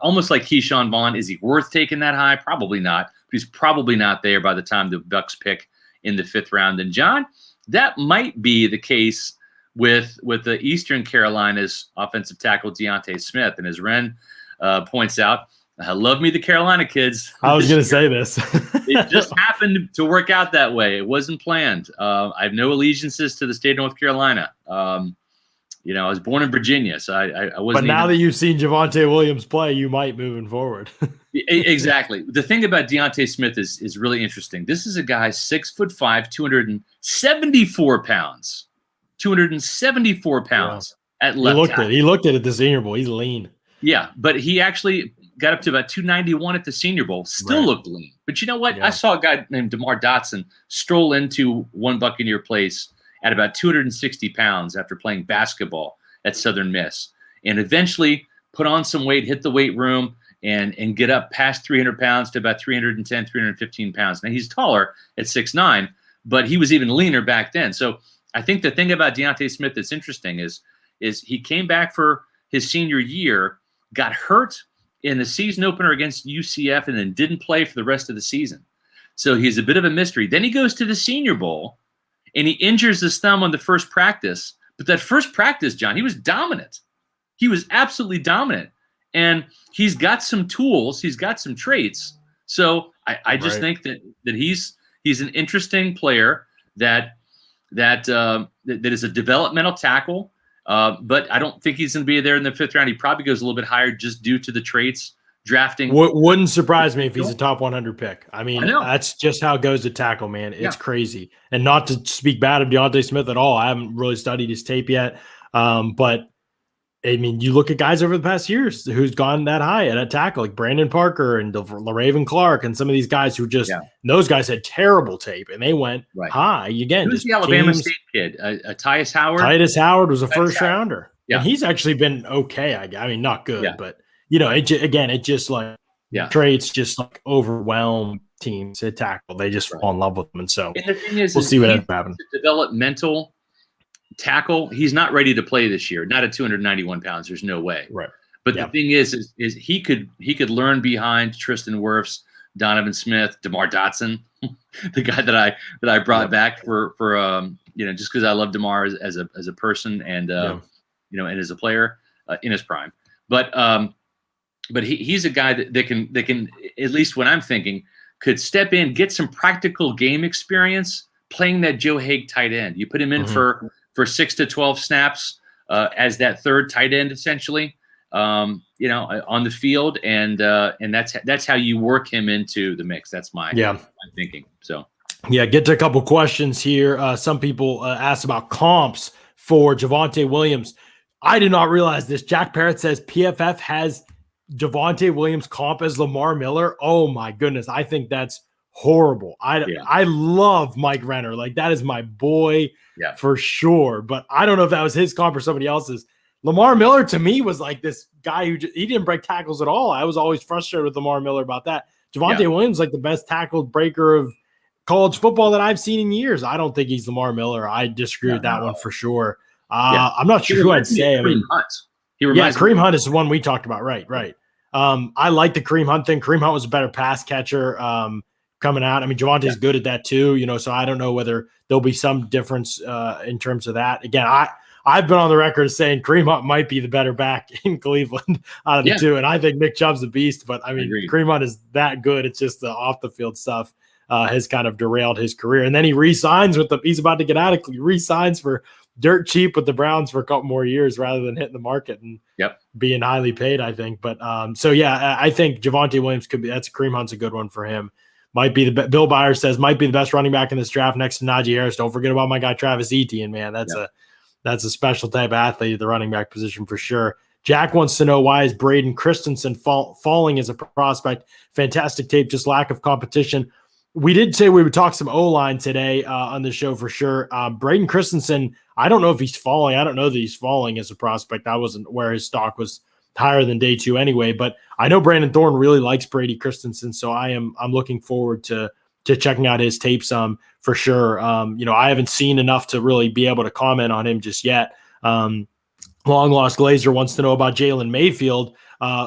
almost like Keyshawn Vaughn, is he worth taking that high? Probably not. But he's probably not there by the time the Bucs pick in the 5th round. And John, that might be the case with the Eastern Carolina's offensive tackle Deontay Smith. And as Ren points out, love me the Carolina kids. I was going to say this. It just happened to work out that way. It wasn't planned. I have no allegiances to the state of North Carolina. I was born in Virginia, so I wasn't. But now that you've seen Javonte Williams play, you might moving forward. Exactly. The thing about Deontay Smith is really interesting. This is a guy 6'5", 274 pounds. 274 pounds at left tackle. He looked at it at the Senior Bowl. He's lean. Yeah, but he actually got up to about 291 at the Senior Bowl. Still looked lean. But you know what? Yeah. I saw a guy named DeMar Dotson stroll into one Buccaneer place at about 260 pounds after playing basketball at Southern Miss, and eventually put on some weight, hit the weight room, and get up past 300 pounds to about 310, 315 pounds. Now, he's taller at 6'9", but he was even leaner back then. So I think the thing about Deontay Smith that's interesting is he came back for his senior year, got hurt in the season opener against UCF, and then didn't play for the rest of the season. So he's a bit of a mystery. Then he goes to the Senior Bowl, and he injures his thumb on the first practice. But that first practice, John, he was dominant. He was absolutely dominant. And he's got some tools. He's got some traits. So I just think that he's an interesting player that is a developmental tackle. But I don't think he's going to be there in the 5th round. He probably goes a little bit higher just due to the traits. Drafting wouldn't surprise me if he's a top 100 pick. I mean, that's just how it goes to tackle, man. It's crazy. And not to speak bad of Deontay Smith at all. I haven't really studied his tape yet. But I mean, you look at guys over the past years who's gone that high at a tackle, like Brandon Parker and LaRaven Clark, and some of these guys who just those guys had terrible tape and they went high again. Who's the Alabama State kid? Tyus Howard. Tyus Howard was a first rounder. Yeah, and he's actually been okay. I mean, not good, but it just like traits just like overwhelm teams at tackle. They just fall in love with them, and so the thing is, we'll see what ends up happening. Developmental tackle. He's not ready to play this year. Not at 291 pounds. There's no way. Right. But the thing is he could learn behind Tristan Wirfs, Donovan Smith, DeMar Dotson, the guy that I brought back for just because I love DeMar as a person and and as a player in his prime. But he's a guy that can, at least when I'm thinking, could step in, get some practical game experience playing that Joe Haig tight end. You put him in for 6 to 12 snaps as that third tight end, essentially, on the field, and that's how you work him into the mix. That's my thinking. So get to a couple questions here. Some people asked about comps for Javonte Williams. I did not realize this. Jack Parrott says PFF has Javonte Williams comp as Lamar Miller. Oh my goodness. I think that's horrible. I love Mike Renner. Like, that is my boy for sure. But I don't know if that was his comp or somebody else's. Lamar Miller to me was like this guy who he didn't break tackles at all. I was always frustrated with Lamar Miller about that. Javonte Williams, like the best tackle breaker of college football that I've seen in years. I don't think he's Lamar Miller. I disagree with that one for sure. I'm not sure who I'd say. I mean, Kareem Hunt is the one we talked about. Right. I like the Kareem Hunt thing. Kareem Hunt was a better pass catcher coming out. I mean, Javante's good at that too, so I don't know whether there'll be some difference in terms of that. Again, I've been on the record as saying Kareem Hunt might be the better back in Cleveland out of the two, and I think Nick Chubb's a beast, but I mean, Kareem Hunt is that good. It's just the off the field stuff has kind of derailed his career. And then he re-signs with he's about to get out of re-signs for dirt cheap with the Browns for a couple more years rather than hitting the market and being highly paid, I think. But I think Javonte Williams Kareem Hunt's a good one for him. Might be Bill Byers says might be the best running back in this draft next to Najee Harris. Don't forget about my guy Travis Etienne, man. That's a special type of athlete at the running back position for sure. Jack wants to know, why is Braden Christensen falling as a prospect? Fantastic tape, just lack of competition. We did say we would talk some O-line today on the show for sure. Braden Christensen, I don't know if he's falling. I don't know that he's falling as a prospect. I wasn't aware his stock was higher than day 2 anyway, but I know Brandon Thorne really likes Brady Christensen, so I'm looking forward to checking out his tape some for sure. I haven't seen enough to really be able to comment on him just yet. Long Lost Glazer wants to know about Jalen Mayfield,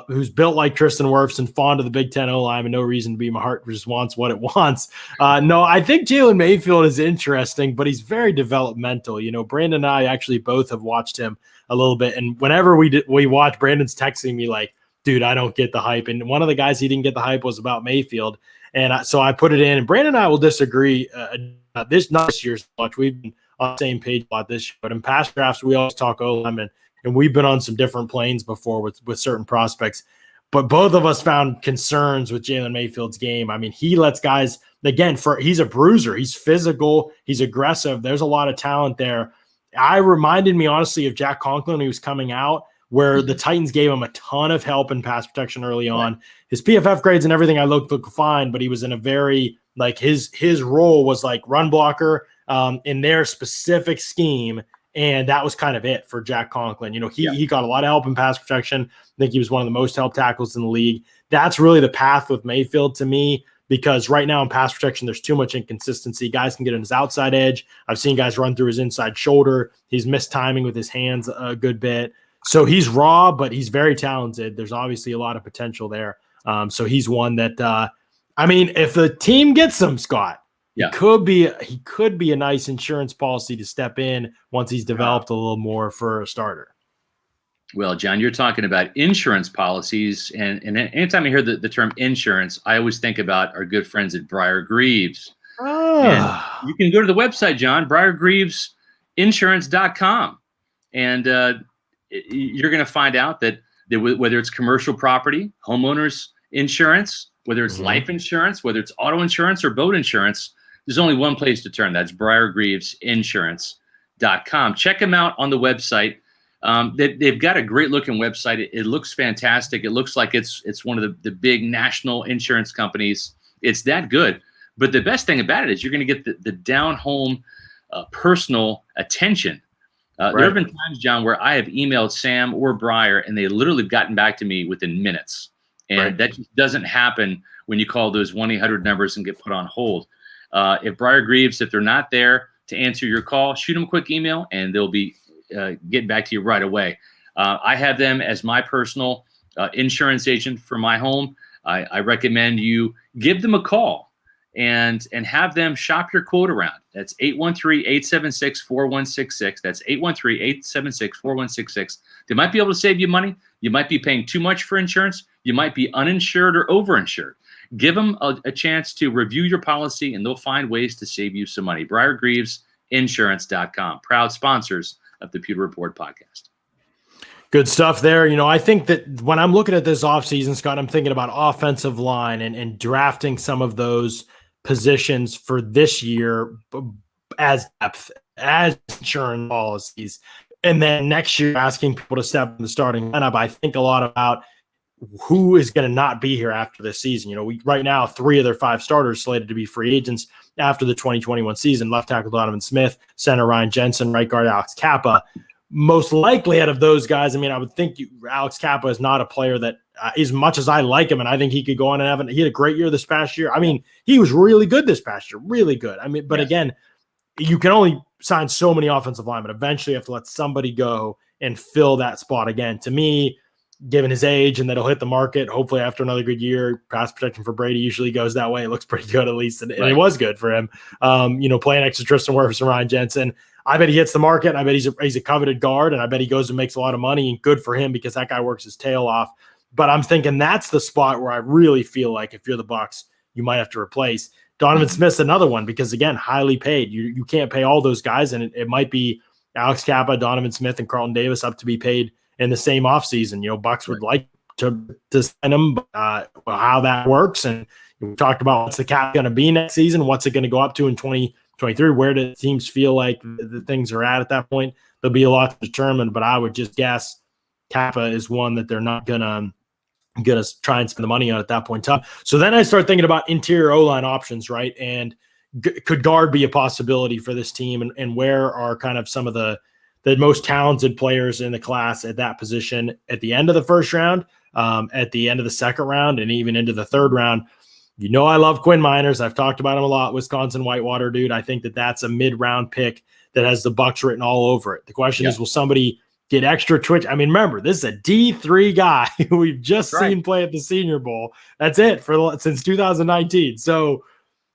who's built like Tristan Wirfs and fond of the Big Ten O-line, and no reason to be. My heart just wants what it wants. No, I think Jalen Mayfield is interesting, but he's very developmental. Brandon and I actually both have watched him a little bit, and whenever we watch, Brandon's texting me like, dude, I don't get the hype. And one of the guys he didn't get the hype was about Mayfield. And so I put it in, and Brandon and I will disagree not this year so much. We've been on the same page about this, but in past drafts, we always talk O-line, and we've been on some different planes before with certain prospects. But both of us found concerns with Jalen Mayfield's game. I mean, he lets guys, again, he's a bruiser. He's physical. He's aggressive. There's a lot of talent there. I reminded me, honestly, of Jack Conklin when he was coming out, where the Titans gave him a ton of help in pass protection early on. His PFF grades and everything I looked fine, but he was in a very, like, his role was like run blocker in their specific scheme, and that was kind of it for Jack Conklin. He got a lot of help in pass protection. I think he was one of the most helped tackles in the league. That's really the path with Mayfield to me, because right now in pass protection, there's too much inconsistency. Guys can get on his outside edge. I've seen guys run through his inside shoulder. He's missed timing with his hands a good bit. So he's raw, but he's very talented. There's obviously a lot of potential there. So he's one that, if the team gets him, Scott, he could be a nice insurance policy to step in once he's developed a little more for a starter. Well, John, you're talking about insurance policies, and anytime I hear the term insurance, I always think about our good friends at Briar Greaves. And you can go to the website, John, briargreavesinsurance.com, and you're going to find out that whether it's commercial property, homeowners insurance, whether it's life insurance, whether it's auto insurance or boat insurance, there's only one place to turn. That's briargreavesinsurance.com. Check them out on the website. They've got a great looking website. It looks fantastic. It looks like it's one of the big national insurance companies. It's that good. But the best thing about it is you're going to get the down home personal attention. There have been times, John, where I have emailed Sam or Briar, and they literally have gotten back to me within minutes. And that just doesn't happen when you call those 1-800 numbers and get put on hold. If Briar Greaves, if they're not there to answer your call, shoot them a quick email, and they'll be getting back to you right away. I have them as my personal insurance agent for my home. I recommend you give them a call and have them shop your quote around. That's 813-876-4166. That's 813-876-4166. They might be able to save you money. You might be paying too much for insurance. You might be uninsured or overinsured. Give them a chance to review your policy, and they'll find ways to save you some money. Briar Greaves, Insurance.com, proud sponsors of the Pewter Report podcast. Good stuff there. I think that when I'm looking at this offseason, Scott, I'm thinking about offensive line and drafting some of those positions for this year as depth, as insurance policies. And then next year, asking people to step in the starting lineup. I think a lot about who is going to not be here after this season. We right now, 3 of their 5 starters slated to be free agents after the 2021 season. Left tackle Donovan Smith, center Ryan Jensen, right guard Alex Kappa. Most likely out of those guys, I would think Alex Kappa is not a player that, as much as I like him, and I think he could go on and he had a great year this past year. He was really good this past year, really good. But again, you can only sign so many offensive linemen. Eventually, you have to let somebody go and fill that spot again. To me, given his age and that he'll hit the market, hopefully after another good year, pass protection for Brady usually goes that way. It looks pretty good, at least, and it was good for him. Playing next to Tristan Wirfs and Ryan Jensen. I bet he hits the market, and I bet he's a coveted guard, and I bet he goes and makes a lot of money, and good for him because that guy works his tail off. But I'm thinking that's the spot where I really feel like if you're the Bucs, you might have to replace. Donovan Smith's another one because, again, highly paid. You can't pay all those guys, and it might be Alex Kappa, Donovan Smith, and Carlton Davis up to be paid in the same offseason. Bucs would like to sign them, but how that works. And we talked about what's the cap going to be next season, what's it going to go up to in 2023, where do teams feel like the things are at that point. There'll be a lot to determine, but I would just guess Kappa is one that they're not going to try and spend the money on at that point in time. So then I start thinking about interior O-line options, right? And could guard be a possibility for this team? And where are kind of some of the most talented players in the class at that position at the end of the first round, at the end of the second round, and even into the third round? I love Quinn Miners. I've talked about him a lot. Wisconsin Whitewater dude. I think that's a mid-round pick that has the Bucs written all over it. The question is, will somebody get extra twitch? Remember, this is a D3 guy who we've just seen play at the Senior Bowl. That's it since 2019. So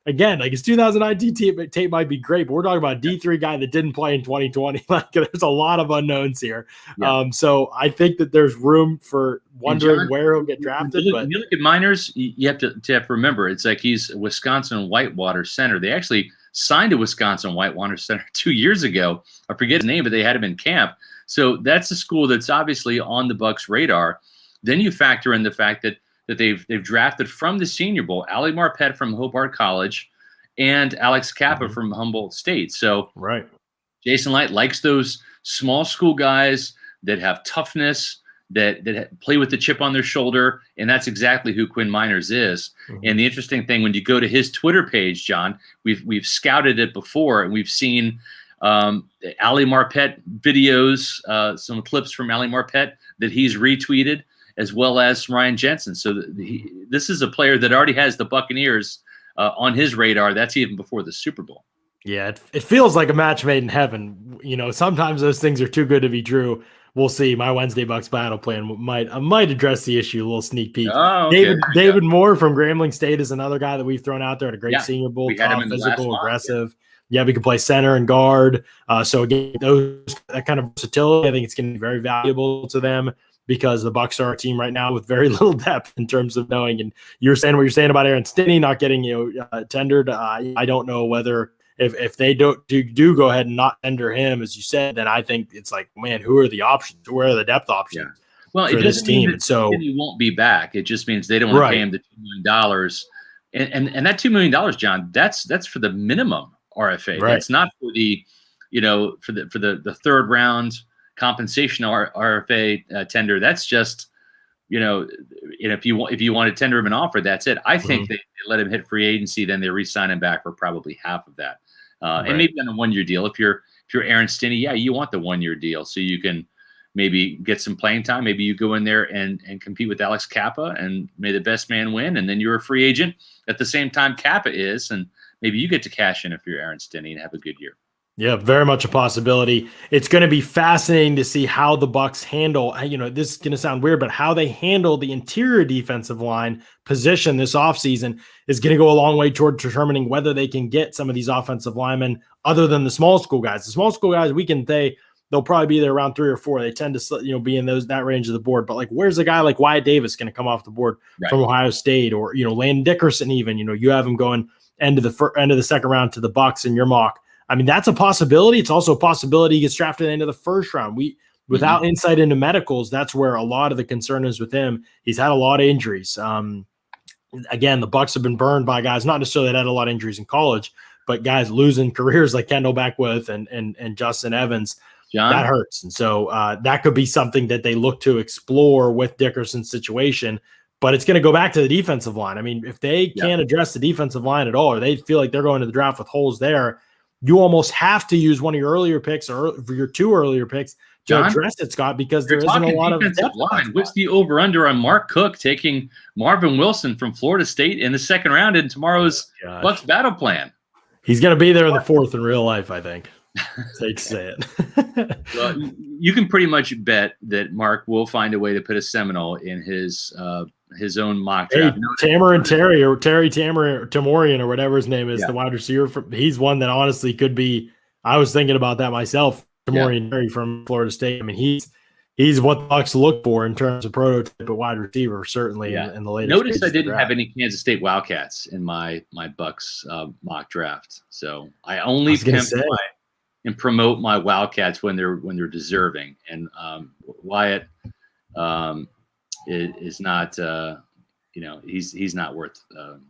again, his 2019 tape might be great, but we're talking about a D3 guy that didn't play in 2020. There's a lot of unknowns here. Yeah. So I think that there's room for wondering where he'll get drafted. When you look at Miners, you have to remember, it's like he's a Wisconsin Whitewater center. They actually signed a Wisconsin Whitewater center 2 years ago. I forget his name, but they had him in camp. So that's a school that's obviously on the Bucs' radar. Then you factor in the fact that they've drafted from the Senior Bowl Ali Marpet from Hobart College and Alex Kappa from Humboldt State. So Jason Light likes those small school guys that have toughness, that play with the chip on their shoulder, and that's exactly who Quinn Miners is. And the interesting thing, when you go to his Twitter page, John, we've scouted it before, and we've seen Ali Marpet videos, some clips from Ali Marpet that he's retweeted, as well as Ryan Jensen. So this is a player that already has the Buccaneers on his radar. That's even before the Super Bowl. Yeah, it feels like a match made in heaven. Sometimes those things are too good to be true. We'll see. My Wednesday Bucs battle plan might address the issue. A little sneak peek. Oh, okay. David Moore from Grambling State is another guy that we've thrown out there at a great Senior Bowl. We had him in physical, aggressive. Yeah, we can play center and guard. So again, that kind of versatility, I think it's going to be very valuable to them, because the Bucs are a team right now with very little depth in terms of knowing. And you're saying what you're saying about Aaron Stinney not getting tendered. I don't know whether if they do go ahead and not tender him, as you said, then I think it's like, man, who are the options? Where are the depth options? Yeah. Well, for this team? And so he won't be back. It just means they don't want to pay him the $2 million. And that $2 million, John, that's for the minimum RFA. Right. That's not for the, for the third round compensation RFA tender. That's just, if you want to tender him an offer, that's it. I think they let him hit free agency, then they re-sign him back for probably half of that, and maybe on a 1 year deal. If you're Aaron Stinney, you want the 1 year deal so you can maybe get some playing time. Maybe you go in there and compete with Alex Kappa, and may the best man win, and then you're a free agent at the same time Kappa is, and maybe you get to cash in if you're Aaron Stinney and have a good year. Yeah, very much a possibility. It's going to be fascinating to see how the Bucs handle, this is going to sound weird, but how they handle the interior defensive line position this offseason is going to go a long way toward determining whether they can get some of these offensive linemen other than the small school guys. The small school guys, we can say they'll probably be there around 3 or 4. They tend to, be in that range of the board. But where's a guy like Wyatt Davis going to come off the board from Ohio State, or Landon Dickerson? Even you have him going end of the second round to the Bucs in your mock. I mean, that's a possibility. It's also a possibility he gets drafted into the first round. Without insight into medicals, that's where a lot of the concern is with him. He's had a lot of injuries. Again, the Bucs have been burned by guys, not necessarily that had a lot of injuries in college, but guys losing careers like Kendall Beckwith and Justin Evans. John? That hurts. And so that could be something that they look to explore with Dickerson's situation. But it's going to go back to the defensive line. I mean, if they can't address the defensive line at all, or they feel like they're going to the draft with holes there, you almost have to use one of your earlier picks or your 2 earlier picks to address it, Scott, because there isn't a lot of depth line. What's the over-under on Mark Cook taking Marvin Wilson from Florida State in the second round in tomorrow's Bucs battle plan? He's going to be there in the 4th in real life, I think. Safe to say it. Well, you can pretty much bet that Mark will find a way to put a Seminole in his own mock draft. Terry Tamorian or whatever his name is, the wide receiver. He's one that honestly could be. I was thinking about that myself. Tamorian Terry from Florida State. I mean, he's what the Bucs look for in terms of prototype at wide receiver, certainly in the latest. Notice I didn't have any Kansas State Wildcats in my Bucs mock draft, so I only and promote my Wildcats when they're deserving. And Wyatt is not, he's not worth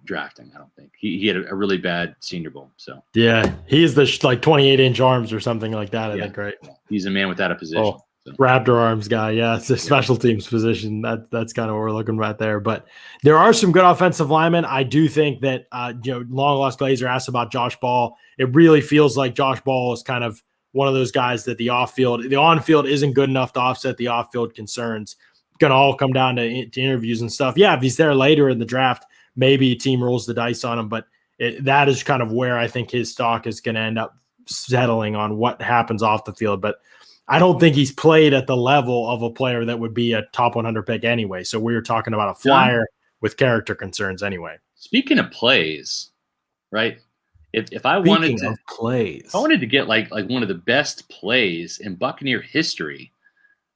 drafting. I don't think he had a really bad Senior Bowl. So he's the 28-inch arms or something like that. I think, right? He's a man without a position. So. Raptor arms guy. Yeah, it's a special teams position. That's kind of what we're looking at there. But there are some good offensive linemen. I do think that long lost Glazer asked about Josh Ball. It really feels like Josh Ball is kind of one of those guys that the on-field isn't good enough to offset the off-field concerns. It's going to all come down to interviews and stuff. Yeah, if he's there later in the draft, maybe a team rolls the dice on him. But that is kind of where I think his stock is going to end up settling on what happens off the field. But I don't think he's played at the level of a player that would be a top 100 pick anyway. So we were talking about a flyer with character concerns anyway. Speaking of plays, right? If I wanted to get like one of the best plays in Buccaneer history,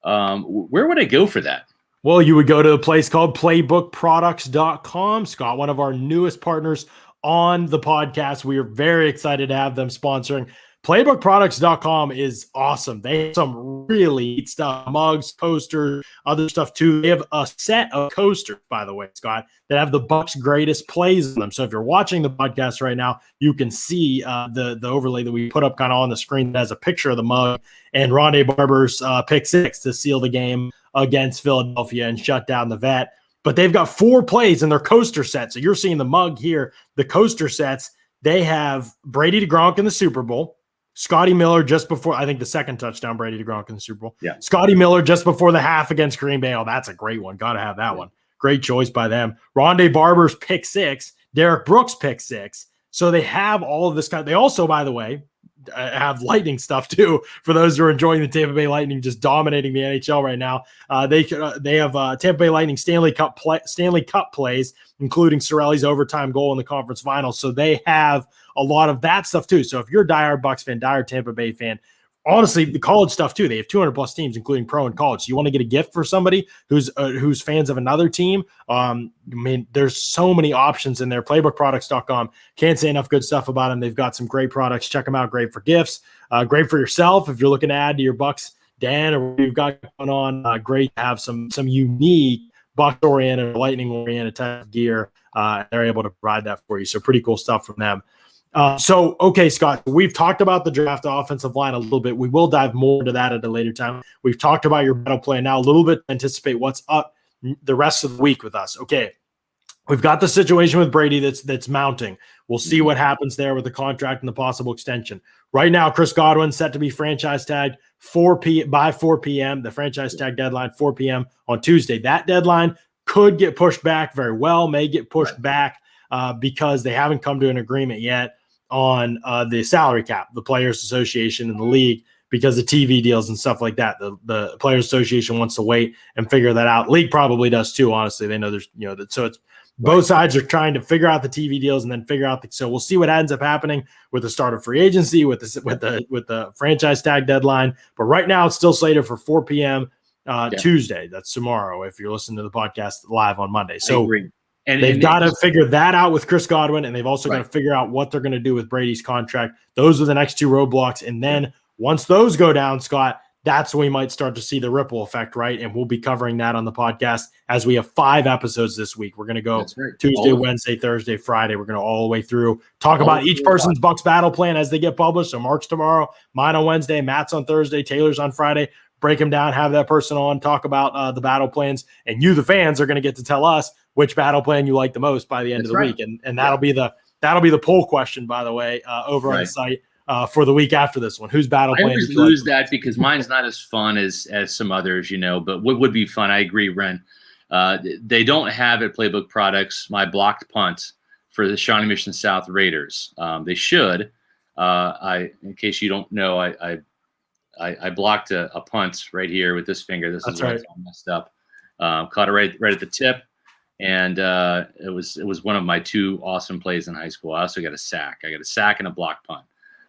where would I go for that? Well, you would go to a place called playbookproducts.com. Scott, one of our newest partners on the podcast. We are very excited to have them sponsoring. Playbookproducts.com is awesome. They have some really neat stuff, mugs, posters, other stuff too. They have a set of coasters, by the way, Scott, that have the Bucs' greatest plays in them. So if you're watching the podcast right now, you can see the overlay that we put up kind of on the screen that has a picture of the mug and Rondé Barber's pick 6 to seal the game against Philadelphia and shut down the Vet. But they've got 4 plays in their coaster set. So you're seeing the mug here, the coaster sets. They have Brady to Gronk in the Super Bowl. Scotty Miller just before, I think the second touchdown, Brady to Gronk in the Super Bowl. Yeah. Scotty Miller just before the half against Green Bay. Oh, that's a great one. Got to have that one. Great choice by them. Rondé Barber's pick 6, Derek Brooks pick 6. So they have all of this kind. They also, by the way, have Lightning stuff too. For those who are enjoying the Tampa Bay Lightning just dominating the NHL right now, they have Tampa Bay Lightning Stanley Cup plays, including Cirelli's overtime goal in the conference finals. So they have a lot of that stuff too. So if you're a diehard Bucs fan, diehard Tampa Bay fan, honestly, the college stuff too. They have 200 plus teams, including pro and college. So you want to get a gift for somebody who's fans of another team. I mean, there's so many options in there. Playbookproducts.com. Can't say enough good stuff about them. They've got some great products. Check them out. Great for gifts. Great for yourself if you're looking to add to your Bucs Den or what you've got going on. Great to have some unique Bucs-oriented, Lightning-oriented type of gear. They're able to provide that for you. So pretty cool stuff from them. Okay, Scott, we've talked about the draft offensive line a little bit. We will dive more into that at a later time. We've talked about your battle plan now a little bit to anticipate what's up the rest of the week with us. Okay, we've got the situation with Brady that's mounting. We'll see what happens there with the contract and the possible extension. Right now, Chris Godwin set to be franchise tagged by 4 p.m. The franchise tag deadline, 4 p.m. on Tuesday. That deadline could get pushed back very well, may get pushed back because they haven't come to an agreement yet. on the salary cap, the Players Association and the league, because of TV deals and stuff like that. The Players Association wants to wait and figure that out. League probably does too, honestly. They know there's, so it's both sides are trying to figure out the TV deals and then figure out so we'll see what ends up happening with the start of free agency, with the franchise tag deadline. But right now it's still slated for 4 p.m. Tuesday. That's tomorrow if you're listening to the podcast live on Monday. So they've got to figure that out with Chris Godwin, and they've also got to figure out what they're going to do with Brady's contract. Those are the next two roadblocks. And then once those go down, Scott, that's when we might start to see the ripple effect, right? And we'll be covering that on the podcast as we have 5 episodes this week. We're going to go Tuesday, Wednesday, Thursday, Friday. We're going to all the way through, talk about each person's Bucs battle plan as they get published. So Mark's tomorrow, mine on Wednesday, Matt's on Thursday, Taylor's on Friday. Break them down, have that person on, talk about the battle plans. And you, the fans, are going to get to tell us which battle plan you like the most by the end of the week. And that'll be the poll question, by the way, over on the site. For the week after this one, whose battle plan? I always lose that because mine's not as fun as some others, but what would be fun? I agree, Ren. They don't have at Playbook Products my blocked punt for the Shawnee Mission South Raiders. They should. In case you don't know, I blocked a punt right here with this finger. This is where it's all messed up. Caught it right at the tip, and it was one of my 2 awesome plays in high school. I also got a sack. I got a sack and a block punt.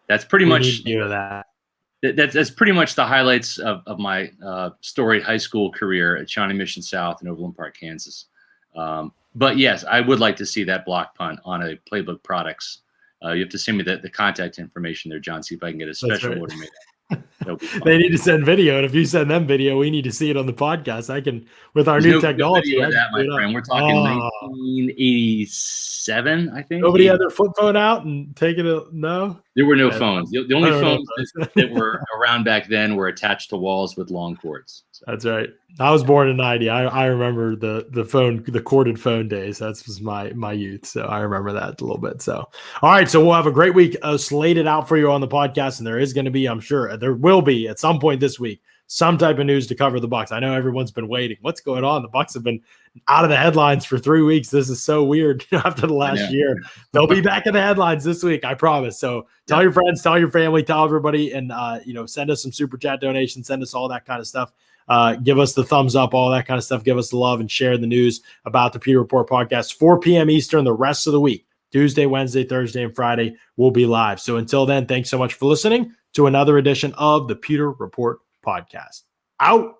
That's pretty much that's pretty much the highlights of my storied high school career at Shawnee Mission South in Overland Park, Kansas. But yes, I would like to see that block punt on a Playbook Products. You have to send me the contact information there, John. See if I can get a special order made. They need to send video, and if you send them video, we need to see it on the podcast. I can, with our new technology. No that, my friend. We're talking 1987, I think. Nobody had their flip phone out and taken it. No, there were no phones. The only phones that were around back then were attached to walls with long cords. So. That's right. I was born in 90. I remember the corded phone days. That was my youth. So I remember that a little bit. So, all right. So we'll have a great week slated out for you on the podcast. And there is going to be, I'm sure there will be at some point this week, some type of news to cover the Bucs. I know everyone's been waiting. What's going on? The Bucs have been out of the headlines for 3 weeks. This is so weird after the last year. They'll be back in the headlines this week, I promise. So tell your friends, tell your family, tell everybody, and send us some super chat donations, send us all that kind of stuff. Give us the thumbs up, all that kind of stuff. Give us the love and share the news about the Pewter Report podcast. 4 p.m. Eastern the rest of the week. Tuesday, Wednesday, Thursday, and Friday will be live. So until then, thanks so much for listening to another edition of the Pewter Report podcast. Out.